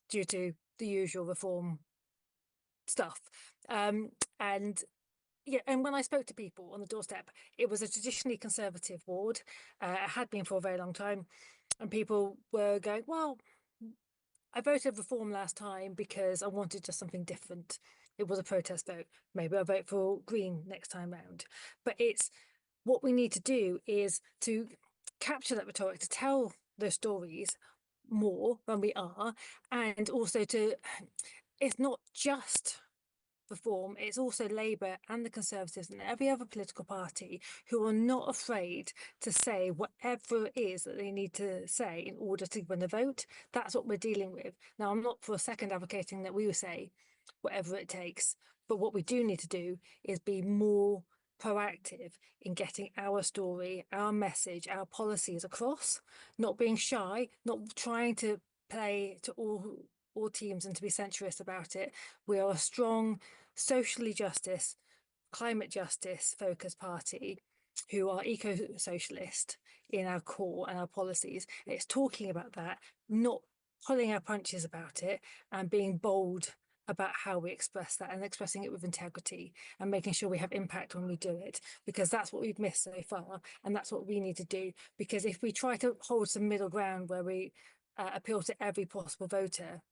due to the usual Reform stuff. And yeah, and when I spoke to people on the doorstep, it was a traditionally Conservative ward. It had been for a very long time, and people were going, well, I voted Reform last time because I wanted just something different. It was a protest vote. Maybe I'll vote for Green next time round. But it's what we need to do is to capture that rhetoric, to tell those stories more than we are, and also to, it's not just Reform, it's also Labour and the Conservatives and every other political party who are not afraid to say whatever it is that they need to say in order to win a vote. That's what we're dealing with. Now, I'm not for a second advocating that we will say whatever it takes, but what we do need to do is be more proactive in getting our story, our message, our policies across, not being shy, not trying to play to all teams and to be centrist about it. We are a strong socially justice, climate justice focused party who are eco-socialist in our core and our policies. It's talking about that, not pulling our punches about it, and being bold about how we express that and expressing it with integrity and making sure we have impact when we do it, because that's what we've missed so far, and that's what we need to do. Because if we try to hold some middle ground where we appeal to every possible voter,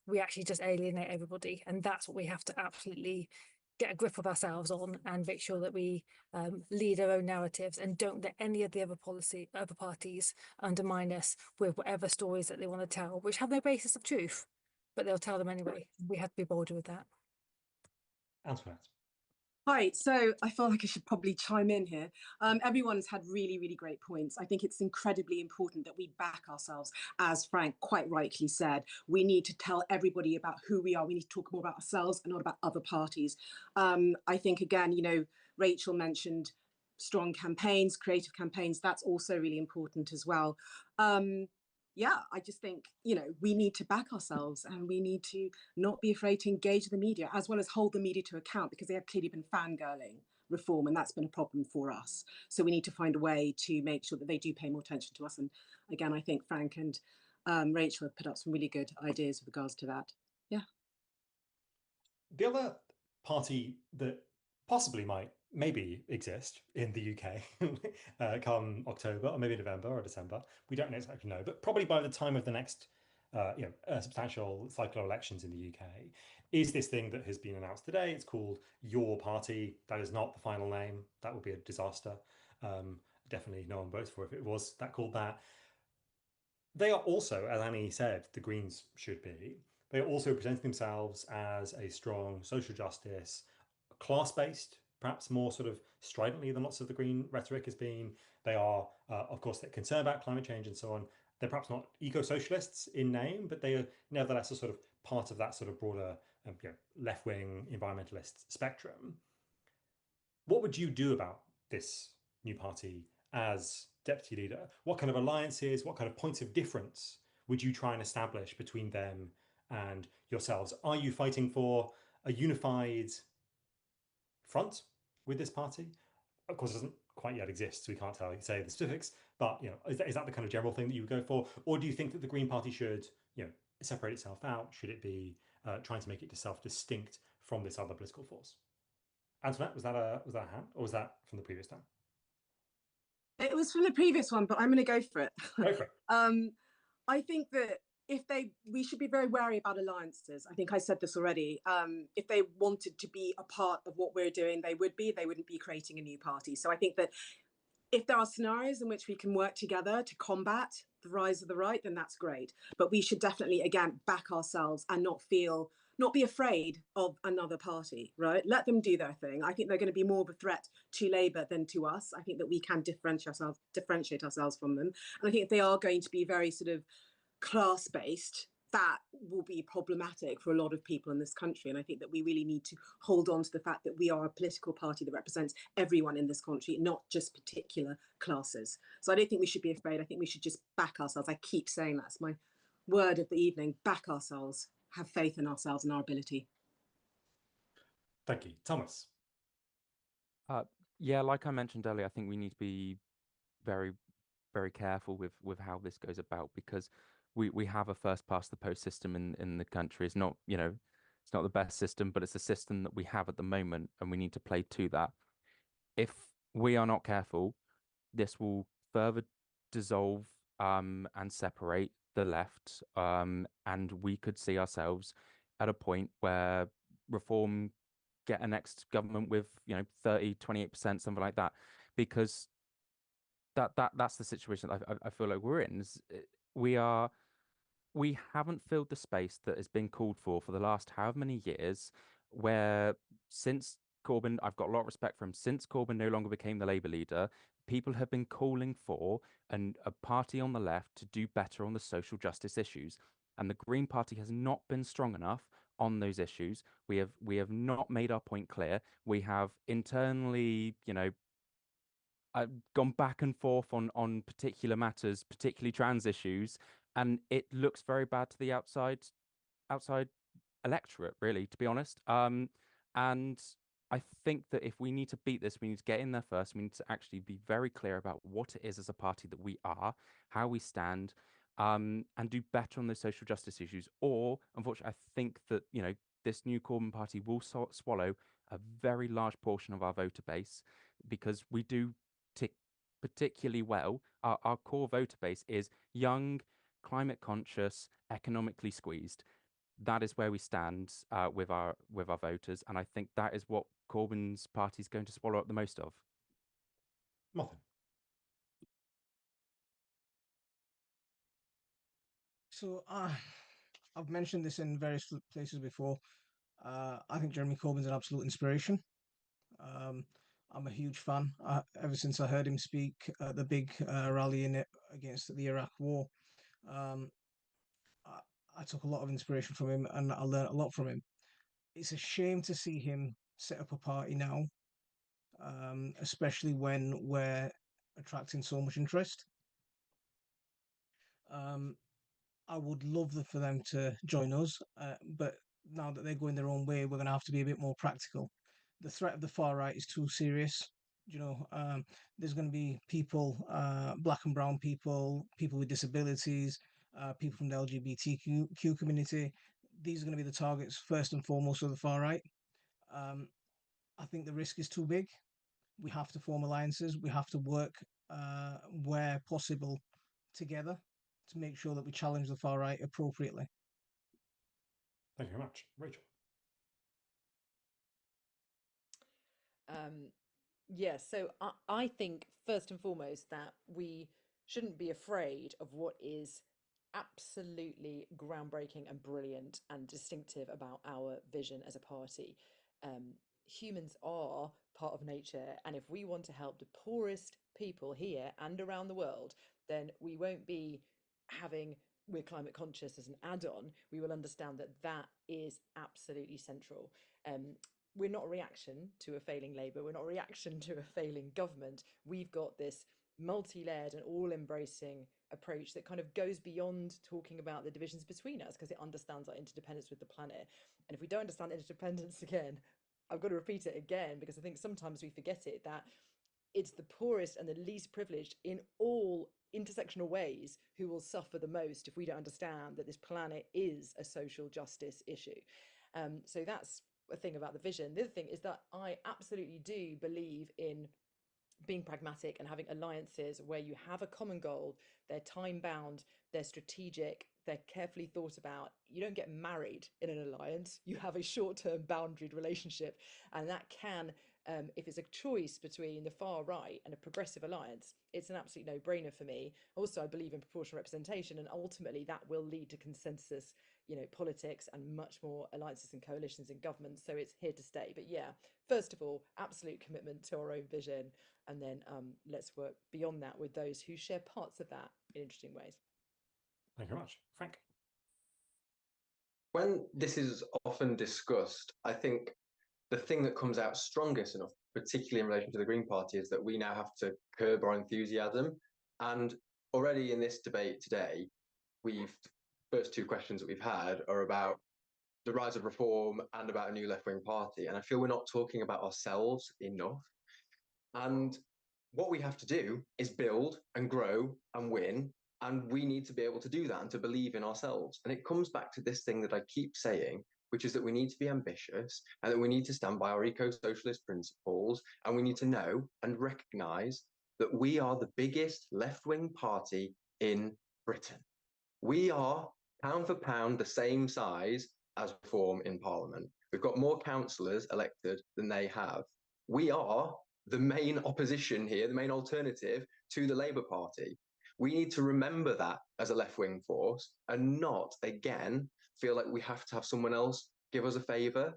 we actually just alienate everybody, and that's what we have to absolutely get a grip of ourselves on and make sure that we lead our own narratives and don't let any of the other parties undermine us with whatever stories that they want to tell, which have no basis of truth, but they'll tell them anyway. We have to be bolder with that. Antoinette. Hi, so I feel like I should probably chime in here. Everyone's had really, really great points. I think it's incredibly important that we back ourselves. As Frank quite rightly said, we need to tell everybody about who we are. We need to talk more about ourselves and not about other parties. I think, again, Rachel mentioned strong campaigns, creative campaigns. That's also really important as well. Yeah, I just think, we need to back ourselves, and we need to not be afraid to engage the media, as well as hold the media to account, because they have clearly been fangirling Reform, and that's been a problem for us. So we need to find a way to make sure that they do pay more attention to us. And again, I think Frank and Rachel have put up some really good ideas with regards to that. Yeah. The other party that possibly might maybe exist in the UK come October, or maybe November or December, we don't exactly know, but probably by the time of the next substantial cycle of elections in the UK, is this thing that has been announced today. It's called Your Party. That is not the final name. That would be a disaster. Definitely no one votes for if it was called that. They are also, as Annie said, the Greens should be. They are also presenting themselves as a strong social justice, class-based, perhaps more sort of stridently than lots of the Green rhetoric has been. They are, of course, they're concerned about climate change and so on. They're perhaps not eco-socialists in name, but they are nevertheless a sort of part of that sort of broader left-wing environmentalist spectrum. What would you do about this new party as deputy leader? What kind of alliances, what kind of points of difference would you try and establish between them and yourselves? Are you fighting for a unified front with this party? Of course, it doesn't quite yet exist, so we can't say the specifics, but is that the kind of general thing that you would go for? Or do you think that the Green Party should separate itself out? Should it be trying to make itself distinct from this other political force? Antoinette, was that a hand, or was that from the previous time? It was from the previous one, but I'm going to go for it. Go for it. I think that we should be very wary about alliances. I think I said this already. If they wanted to be a part of what we're doing, they wouldn't be creating a new party. So I think that if there are scenarios in which we can work together to combat the rise of the right, then that's great. But we should definitely, again, back ourselves and not be afraid of another party, right? Let them do their thing. I think they're going to be more of a threat to Labour than to us. I think that we can differentiate ourselves from them. And I think if they are going to be very sort of class-based, that will be problematic for a lot of people in this country. And I think that we really need to hold on to the fact that we are a political party that represents everyone in this country, not just particular classes. So I don't think we should be afraid. I think we should just back ourselves. I keep saying that's my word of the evening. Back ourselves, have faith in ourselves and our ability. Thank you. Thomas. Yeah, like I mentioned earlier, I think we need to be very, very careful with how this goes about, because we have a first past the post system in the country. It's not, it's not the best system, but it's a system that we have at the moment, and we need to play to that. If we are not careful, this will further dissolve and separate the left, and we could see ourselves at a point where Reform get a next government with 30-28%, something like that, because that's the situation I feel like we're in. We haven't filled the space that has been called for the last however many years, where since Corbyn, I've got a lot of respect for him, since Corbyn no longer became the Labour leader, people have been calling for a party on the left to do better on the social justice issues. And the Green Party has not been strong enough on those issues. We have not made our point clear. We have internally, gone back and forth on particular matters, particularly trans issues, and it looks very bad to the outside electorate, really, to be honest. And I think that if we need to beat this, we need to get in there first. We need to actually be very clear about what it is as a party that we are, how we stand, and do better on those social justice issues. Or, unfortunately, I think that this new Corbyn party will swallow a very large portion of our voter base, because we do tick particularly well. Our core voter base is young, climate conscious, economically squeezed. That is where we stand with our voters, and I think that is what Corbyn's party is going to swallow up the most of. Mothin. So I've mentioned this in various places before. I think Jeremy Corbyn's an absolute inspiration. I'm a huge fan. Ever since I heard him speak at the big rally against the Iraq War, I took a lot of inspiration from him, and I learned a lot from him. It's a shame to see him set up a party now, especially when we're attracting so much interest. I would love for them to join us, but now that they're going their own way, we're going to have to be a bit more practical. The threat of the far right is too serious. There's going to be people, black and brown people, people with disabilities, people from the LGBTQ community. These are going to be the targets first and foremost of the far right. I think the risk is too big. We have to form alliances. We have to work where possible together to make sure that we challenge the far right appropriately. Thank you very much. Rachel. So I think first and foremost that we shouldn't be afraid of what is absolutely groundbreaking and brilliant and distinctive about our vision as a party. Humans are part of nature, and if we want to help the poorest people here and around the world, then we won't be having we're climate conscious as an add-on. We will understand that that is absolutely central. We're not a reaction to a failing Labour. We're not a reaction to a failing government. We've got this multi-layered and all-embracing approach that kind of goes beyond talking about the divisions between us, because it understands our interdependence with the planet. And if we don't understand interdependence again, I've got to repeat it again, because I think sometimes we forget it, that it's the poorest and the least privileged in all intersectional ways who will suffer the most if we don't understand that this planet is a social justice issue. So that's a thing about the vision. The other thing is that I absolutely do believe in being pragmatic and having alliances where you have a common goal, they're time bound, they're strategic, they're carefully thought about. You don't get married in an alliance, you have a short-term boundaried relationship, and that can, if it's a choice between the far right and a progressive alliance, it's an absolute no-brainer for me. Also, I believe in proportional representation, and ultimately that will lead to consensus, politics and much more alliances and coalitions in government. So it's here to stay. But yeah, first of all, absolute commitment to our own vision, and then let's work beyond that with those who share parts of that in interesting ways. Thank you very much. Frank? When this is often discussed, I think the thing that comes out strongest enough, particularly in relation to the Green Party, is that we now have to curb our enthusiasm. And already in this debate today, first two questions that we've had are about the rise of reform and about a new left-wing party. And I feel we're not talking about ourselves enough. And what we have to do is build and grow and win. And we need to be able to do that and to believe in ourselves. And it comes back to this thing that I keep saying, which is that we need to be ambitious and that we need to stand by our eco-socialist principles. And we need to know and recognise that we are the biggest left-wing party in Britain. We are, pound for pound, the same size as Reform in Parliament. We've got more councillors elected than they have. We are the main opposition here, the main alternative to the Labour Party. We need to remember that as a left-wing force and not, again, feel like we have to have someone else give us a favour.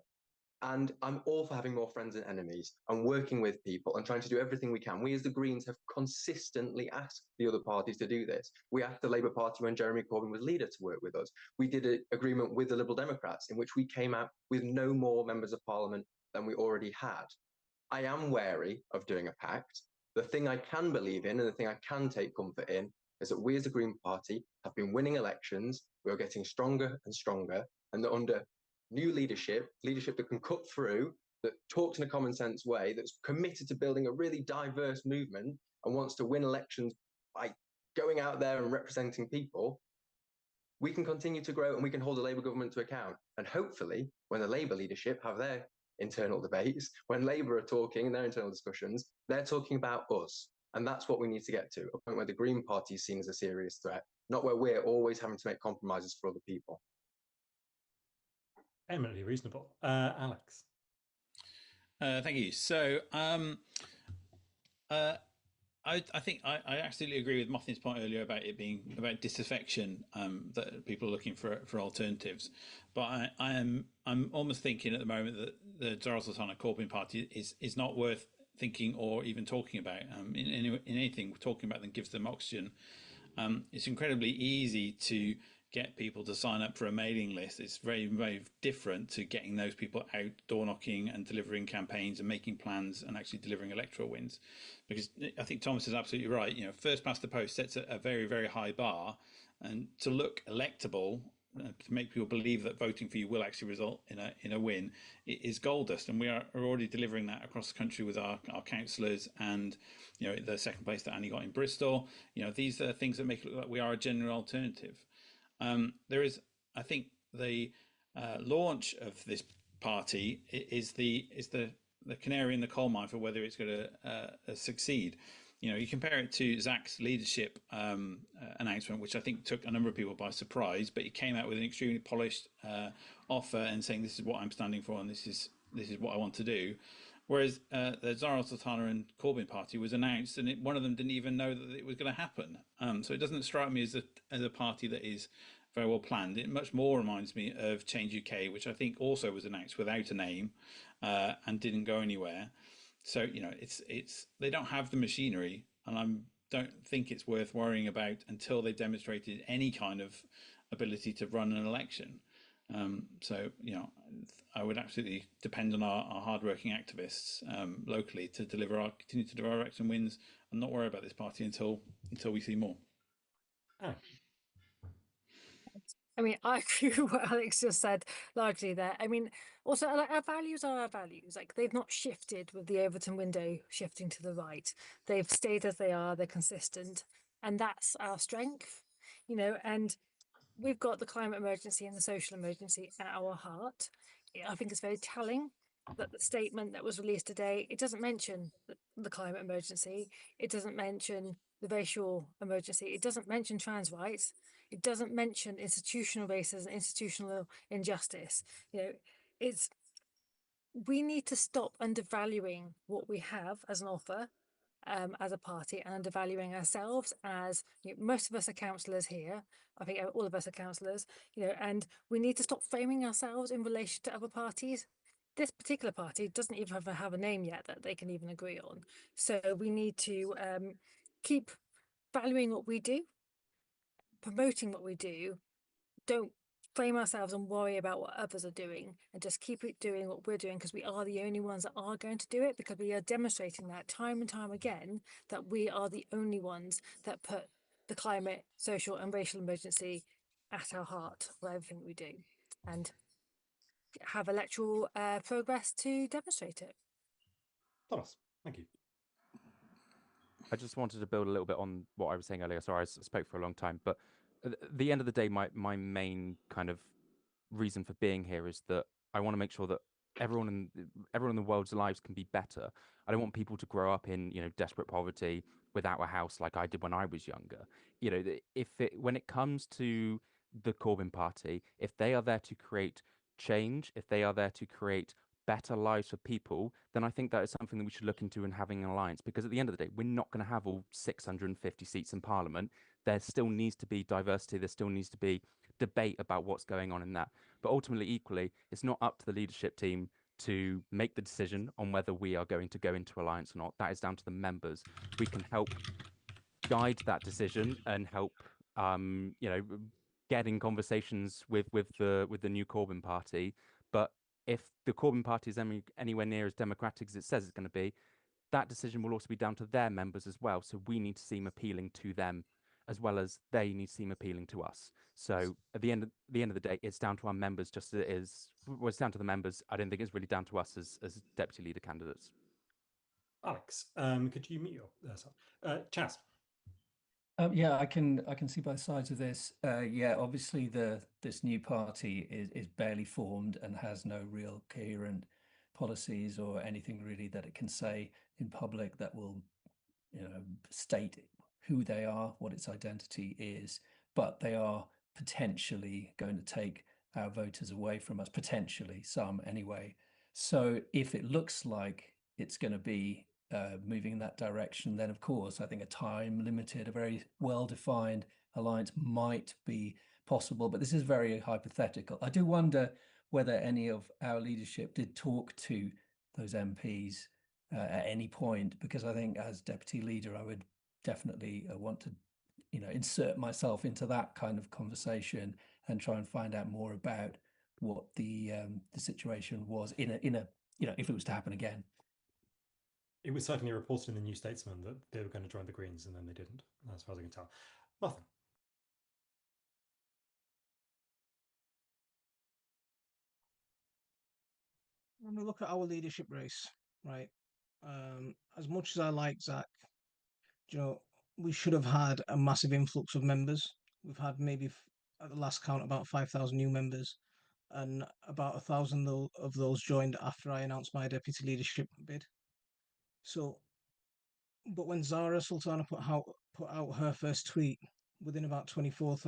And I'm all for having more friends and enemies and working with people and trying to do everything we can. We as the Greens have consistently asked the other parties to do this. We asked the Labour Party when Jeremy Corbyn was leader to work with us. We did an agreement with the Liberal Democrats in which we came out with no more members of Parliament than we already had. I am wary of doing a pact. The thing I can believe in and the thing I can take comfort in is that we as the Green Party have been winning elections. We are getting stronger and stronger, and that under new leadership that can cut through, that talks in a common sense way, that's committed to building a really diverse movement and wants to win elections by going out there and representing people, we can continue to grow and we can hold the Labour government to account. And hopefully, when the Labour leadership have their internal debates, when Labour are talking in their internal discussions, they're talking about us. And that's what we need to get to, a point where the Green Party is seen as a serious threat, not where we're always having to make compromises for other people. Eminently reasonable. Alex? Thank you. So I think I absolutely agree with Mothin's point earlier about it being about disaffection, that people are looking for alternatives. But I'm almost thinking at the moment that the Zara Sultana Corbyn party is not worth thinking or even talking about in anything. Talking about them gives them oxygen. It's incredibly easy to get people to sign up for a mailing list. It's very, very different to getting those people out door knocking and delivering campaigns and making plans and actually delivering electoral wins. Because I think Thomas is absolutely right. First past the post sets a very, very high bar, and to look electable, to make people believe that voting for you will actually result in a win, is gold dust. And we are already delivering that across the country with our councillors, and the second place that Annie got in Bristol. These are things that make it look like we are a genuine alternative. There is, I think, the launch of this party is the canary in the coal mine for whether it's going to succeed. You compare it to Zach's leadership announcement, which I think took a number of people by surprise, but he came out with an extremely polished offer and saying, this is what I'm standing for and this is what I want to do. Whereas the Zara Sultana and Corbyn party was announced, and one of them didn't even know that it was going to happen. So it doesn't strike me as a party that is very well planned. It much more reminds me of Change UK, which I think also was announced without a name and didn't go anywhere. So it's they don't have the machinery, and I don't think it's worth worrying about until they've demonstrated any kind of ability to run an election. So I would absolutely depend on our hard-working activists locally to continue to deliver our election wins, and not worry about this party until we see more. Oh. I mean, I agree with what Alex just said largely there. I mean, also, like, our values are our values. Like, they've not shifted with the Overton window shifting to the right. They've stayed as they are. They're consistent, and that's our strength. And we've got the climate emergency and the social emergency at our heart. I think it's very telling that the statement that was released today, it doesn't mention the climate emergency. It doesn't mention the racial emergency. It doesn't mention trans rights. It doesn't mention institutional racism, institutional injustice. You know, we need to stop undervaluing what we have as an offer, as a party, and undervaluing ourselves as, you know, most of us are councillors here. I think all of us are councillors, you know, and we need to stop framing ourselves in relation to other parties. This particular party doesn't even have a name yet that they can even agree on. So we need to keep valuing what we do, promoting what we do. Don't frame ourselves and worry about what others are doing, and just keep it doing what we're doing, because we are the only ones that are going to do it, because we are demonstrating that time and time again, that we are the only ones that put the climate, social and racial emergency at our heart for everything we do, and have electoral progress to demonstrate it. Thomas, thank you. I just wanted to build a little bit on what I was saying earlier. Sorry, I spoke for a long time, but at the end of the day, my main kind of reason for being here is that I want to make sure that everyone in the world's lives can be better. I don't want people to grow up in, you know, desperate poverty without a house like I did when I was younger. You know, when it comes to the Corbyn party, if they are there to create change, if they are there to create better lives for people, then I think that is something that we should look into in having an alliance, because at the end of the day, we're not going to have all 650 seats in Parliament. There still needs to be diversity. There still needs to be debate about what's going on in that. But ultimately, equally, it's not up to the leadership team to make the decision on whether we are going to go into alliance or not. That is down to the members. We can help guide that decision and help, you know, get in conversations with the new Corbyn party. But if the Corbyn party is anywhere near as democratic as it says it's going to be, that decision will also be down to their members as well. So we need to seem appealing to them, as well as they need to seem appealing to us. So at the end of the day, it's down to our members, just as it is. Well, it's down to the members. I don't think it's really down to us as deputy leader candidates. Alex, could you mute yourself? Chas. Yeah, I can see both sides of this. Yeah, obviously this new party is barely formed and has no real coherent policies or anything really that it can say in public that will, you know, state who they are, what its identity is. But they are potentially going to take our voters away from us, potentially, some anyway. So if it looks like it's going to be moving in that direction, then of course I think a time limited, a very well-defined alliance might be possible, but this is very hypothetical. I do wonder whether any of our leadership did talk to those MPs at any point, because I think as deputy leader I would definitely want to, you know, insert myself into that kind of conversation and try and find out more about what the situation was in a you know, if it was to happen again. It was certainly reported in the New Statesman that they were going to join the Greens, and then they didn't, as far as I can tell. Mothin. When we look at our leadership race, right, as much as I like Zach, you know, we should have had a massive influx of members. We've had maybe at the last count about 5,000 new members, and about 1,000 of those joined after I announced my deputy leadership bid. So, but when Zara Sultana put out her first tweet, within about 24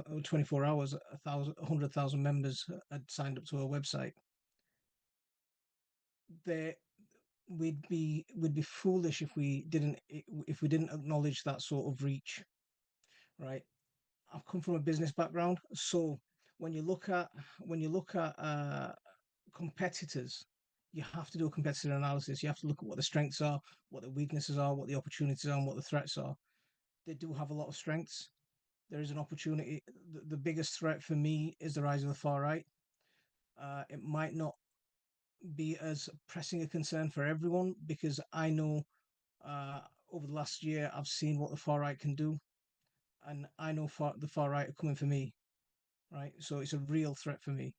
hours, 100,000 members had signed up to her website. We'd be foolish if we didn't acknowledge that sort of reach, right? I've come from a business background, so when you look at competitors, you have to do a competitor analysis. You have to look at what the strengths are, what the weaknesses are, what the opportunities are, and what the threats are. They do have a lot of strengths. There is an opportunity. The biggest threat for me is the rise of the far right. It might not be as pressing a concern for everyone, because I know over the last year I've seen what the far right can do, and I know the far right are coming for me, right? So it's a real threat for me.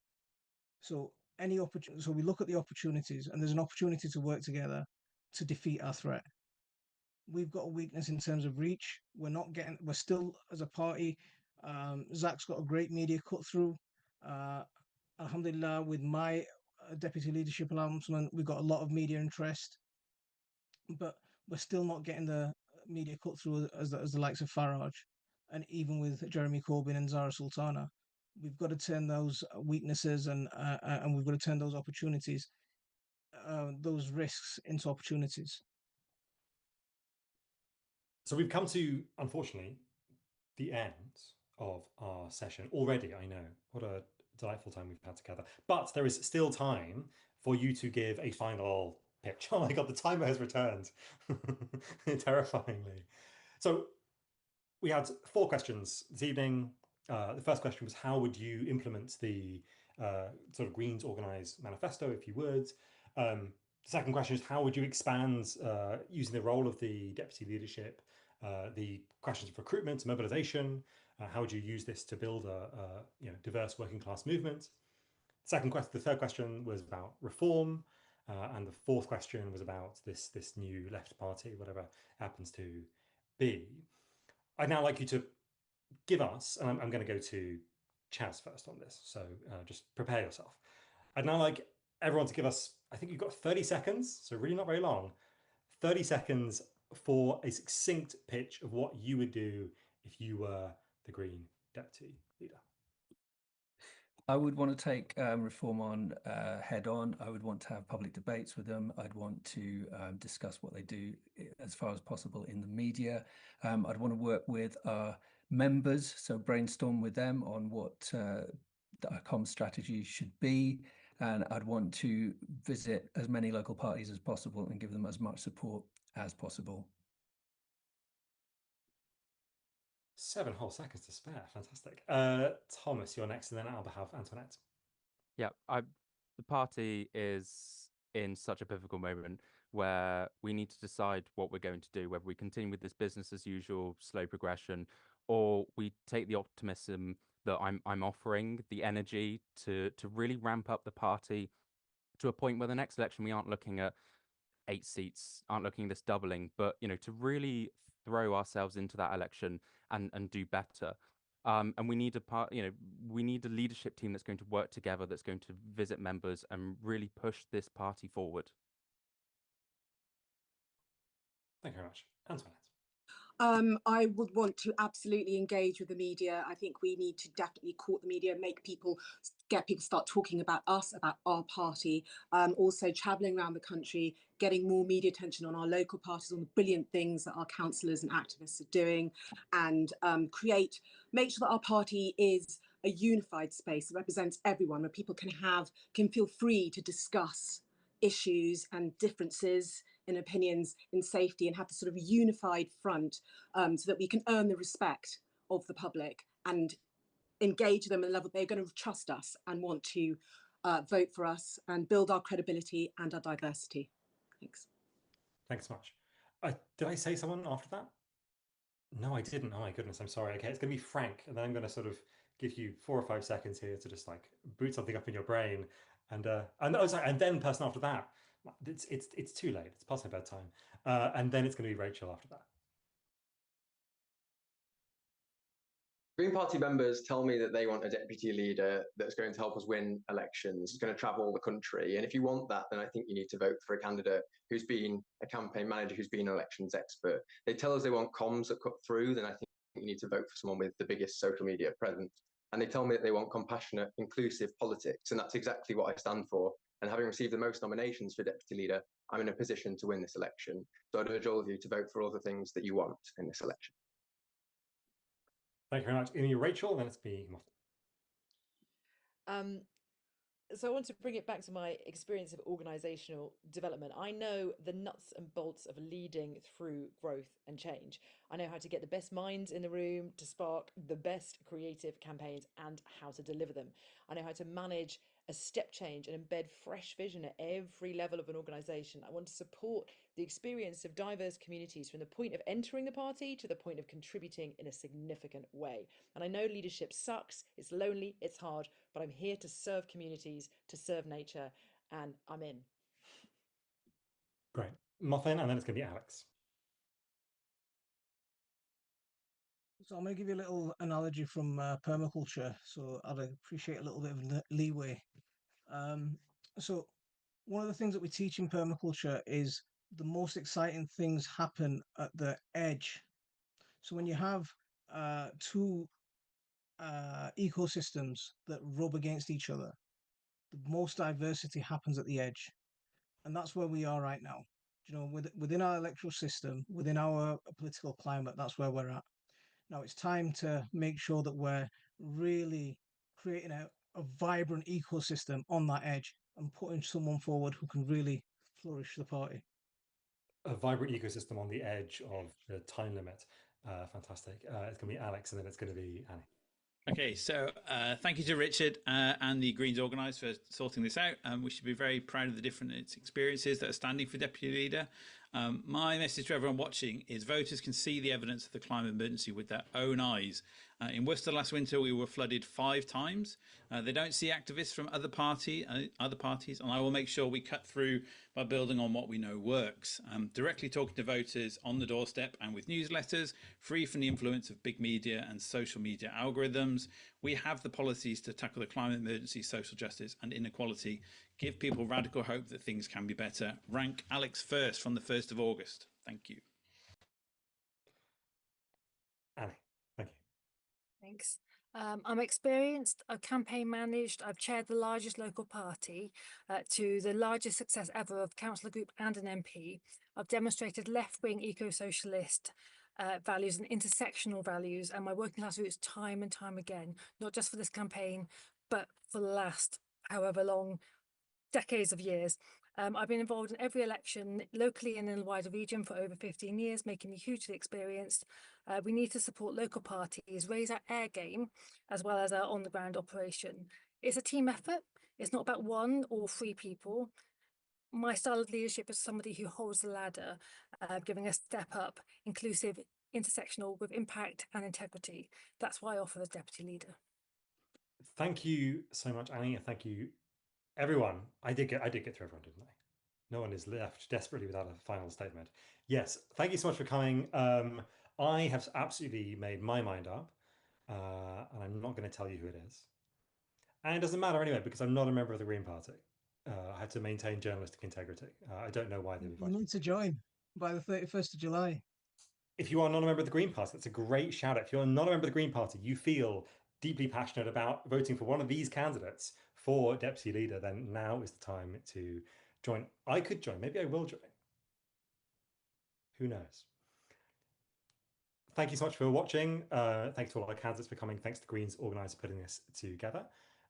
So so we look at the opportunities, and there's an opportunity to work together to defeat our threat. We've got a weakness in terms of reach. We're still, as a party, Zach's got a great media cut through. Alhamdulillah, with my deputy leadership announcement, we've got a lot of media interest. But we're still not getting the media cut through as the likes of Farage, and even with Jeremy Corbyn and Zara Sultana. We've got to turn those weaknesses and we've got to turn those opportunities, those risks into opportunities. So we've come to, unfortunately, the end of our session already. I know, what a delightful time we've had together. But there is still time for you to give a final pitch. Oh my God, the timer has returned, terrifyingly. So we had 4 questions this evening. The first question was, how would you implement the sort of Greens Organise manifesto, if you would? The second question is, how would you expand using the role of the deputy leadership, the questions of recruitment, mobilisation? How would you use this to build a diverse working class movement? The third question was about reform, and the fourth question was about this new left party, whatever happens to be. I'd now like you to give us, and I'm going to go to Chas first on this, so just prepare yourself. I'd now like everyone to give us, I think you've got 30 seconds, so really not very long, 30 seconds for a succinct pitch of what you would do if you were the Green deputy leader. I would want to take reform on head on. I would want to have public debates with them. I'd want to discuss what they do as far as possible in the media. I'd want to work with our members, so brainstorm with them on what our comm strategy should be. And I'd want to visit as many local parties as possible and give them as much support as possible. 7 whole seconds to spare. Fantastic. Thomas, you're next, and then I'll have Antoinette. Yeah, the party is in such a pivotal moment where we need to decide what we're going to do, whether we continue with this business as usual, slow progression, or we take the optimism that I'm offering, the energy to really ramp up the party to a point where the next election we aren't looking at 8 seats, aren't looking at this doubling, but to really throw ourselves into that election and do better. And we need we need a leadership team that's going to work together, that's going to visit members and really push this party forward. Thank you very much. Antoinette. I would want to absolutely engage with the media. I think we need to definitely court the media, get people start talking about us, about our party. Also travelling around the country, getting more media attention on our local parties, on the brilliant things that our councillors and activists are doing, and make sure that our party is a unified space that represents everyone, where people can feel free to discuss issues and differences in opinions in safety, and have this sort of unified front, so that we can earn the respect of the public and engage them at a level they're going to trust us and want to vote for us and build our credibility and our diversity. Thanks. Thanks so much. Did I say someone after that? No, I didn't. Oh my goodness, I'm sorry. Okay, it's going to be Frank, and then I'm going to sort of give you 4 or 5 seconds here to just like boot something up in your brain, and then the person after that. It's too late. It's past my bedtime, and then it's going to be Rachel after that. Green Party members tell me that they want a deputy leader that's going to help us win elections, going to travel the country. And if you want that, then I think you need to vote for a candidate who's been a campaign manager, who's been an elections expert. They tell us they want comms that cut through, then I think you need to vote for someone with the biggest social media presence. And they tell me that they want compassionate, inclusive politics, and that's exactly what I stand for. And having received the most nominations for deputy leader, I'm in a position to win this election. So I'd urge all of you to vote for all the things that you want in this election. Thank you very much. Amy, Rachel, then it's me, Mothin. So I want to bring it back to my experience of organisational development. I know the nuts and bolts of leading through growth and change. I know how to get the best minds in the room to spark the best creative campaigns and how to deliver them. I know how to manage a step change and embed fresh vision at every level of an organisation. I want to support the experience of diverse communities from the point of entering the party to the point of contributing in a significant way. And I know leadership sucks, it's lonely, it's hard, but I'm here to serve communities, to serve nature, and I'm in. Great. Mothin, and then it's going to be Alex. So I'm going to give you a little analogy from permaculture. So I'd appreciate a little bit of leeway. So one of the things that we teach in permaculture is the most exciting things happen at the edge. So when you have two ecosystems that rub against each other, the most diversity happens at the edge. And that's where we are right now. You know, within our electoral system, within our political climate, that's where we're at. Now it's time to make sure that we're really creating a vibrant ecosystem on that edge and putting someone forward who can really flourish the party. A vibrant ecosystem on the edge of the time limit. Fantastic. It's going to be Alex, and then it's going to be Annie. Okay, so thank you to Richard and the Greens Organise for sorting this out. We should be very proud of the different experiences that are standing for Deputy Leader. My message to everyone watching is voters can see the evidence of the climate emergency with their own eyes. In Worcester last winter, we were flooded 5 times. They don't see activists from other parties, and I will make sure we cut through by building on what we know works. Directly talking to voters on the doorstep and with newsletters, free from the influence of big media and social media algorithms. We have the policies to tackle the climate emergency, social justice and inequality. Give people radical hope that things can be better. Rank Alex first from the 1st of August. Thank you. Annie, thank you. Thanks. I'm experienced, I've campaign managed, I've chaired the largest local party to the largest success ever of councillor group and an MP. I've demonstrated left-wing eco-socialist values and intersectional values and my working class roots time and time again, not just for this campaign, but for the last however long, decades of years. I've been involved in every election locally and in the wider region for over 15 years, making me hugely experienced. We need to support local parties, raise our air game, as well as our on-the-ground operation. It's a team effort. It's not about 1 or 3 people. My style of leadership is somebody who holds the ladder, giving a step up, inclusive, intersectional, with impact and integrity. That's why I offer as Deputy Leader. Thank you so much, Annie, and thank you, everyone. I did get through everyone, didn't I? No one is left desperately without a final statement. Yes, thank you so much for coming. I have absolutely made my mind up, and I'm not going to tell you who it is. And it doesn't matter anyway, because I'm not a member of the Green Party. I had to maintain journalistic integrity. I don't know why they invited me. You need to join by the 31st of July. If you are not a member of the Green Party, that's a great shout out. If you're not a member of the Green Party, you feel deeply passionate about voting for one of these candidates for Deputy Leader, then now is the time to join. I could join. Maybe I will join. Who knows? Thank you so much for watching. Thanks to all our candidates for coming. Thanks to Greens Organise for putting this together.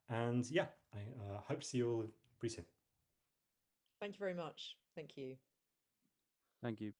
And yeah, I hope to see you all pretty soon. Thank you very much. Thank you. Thank you.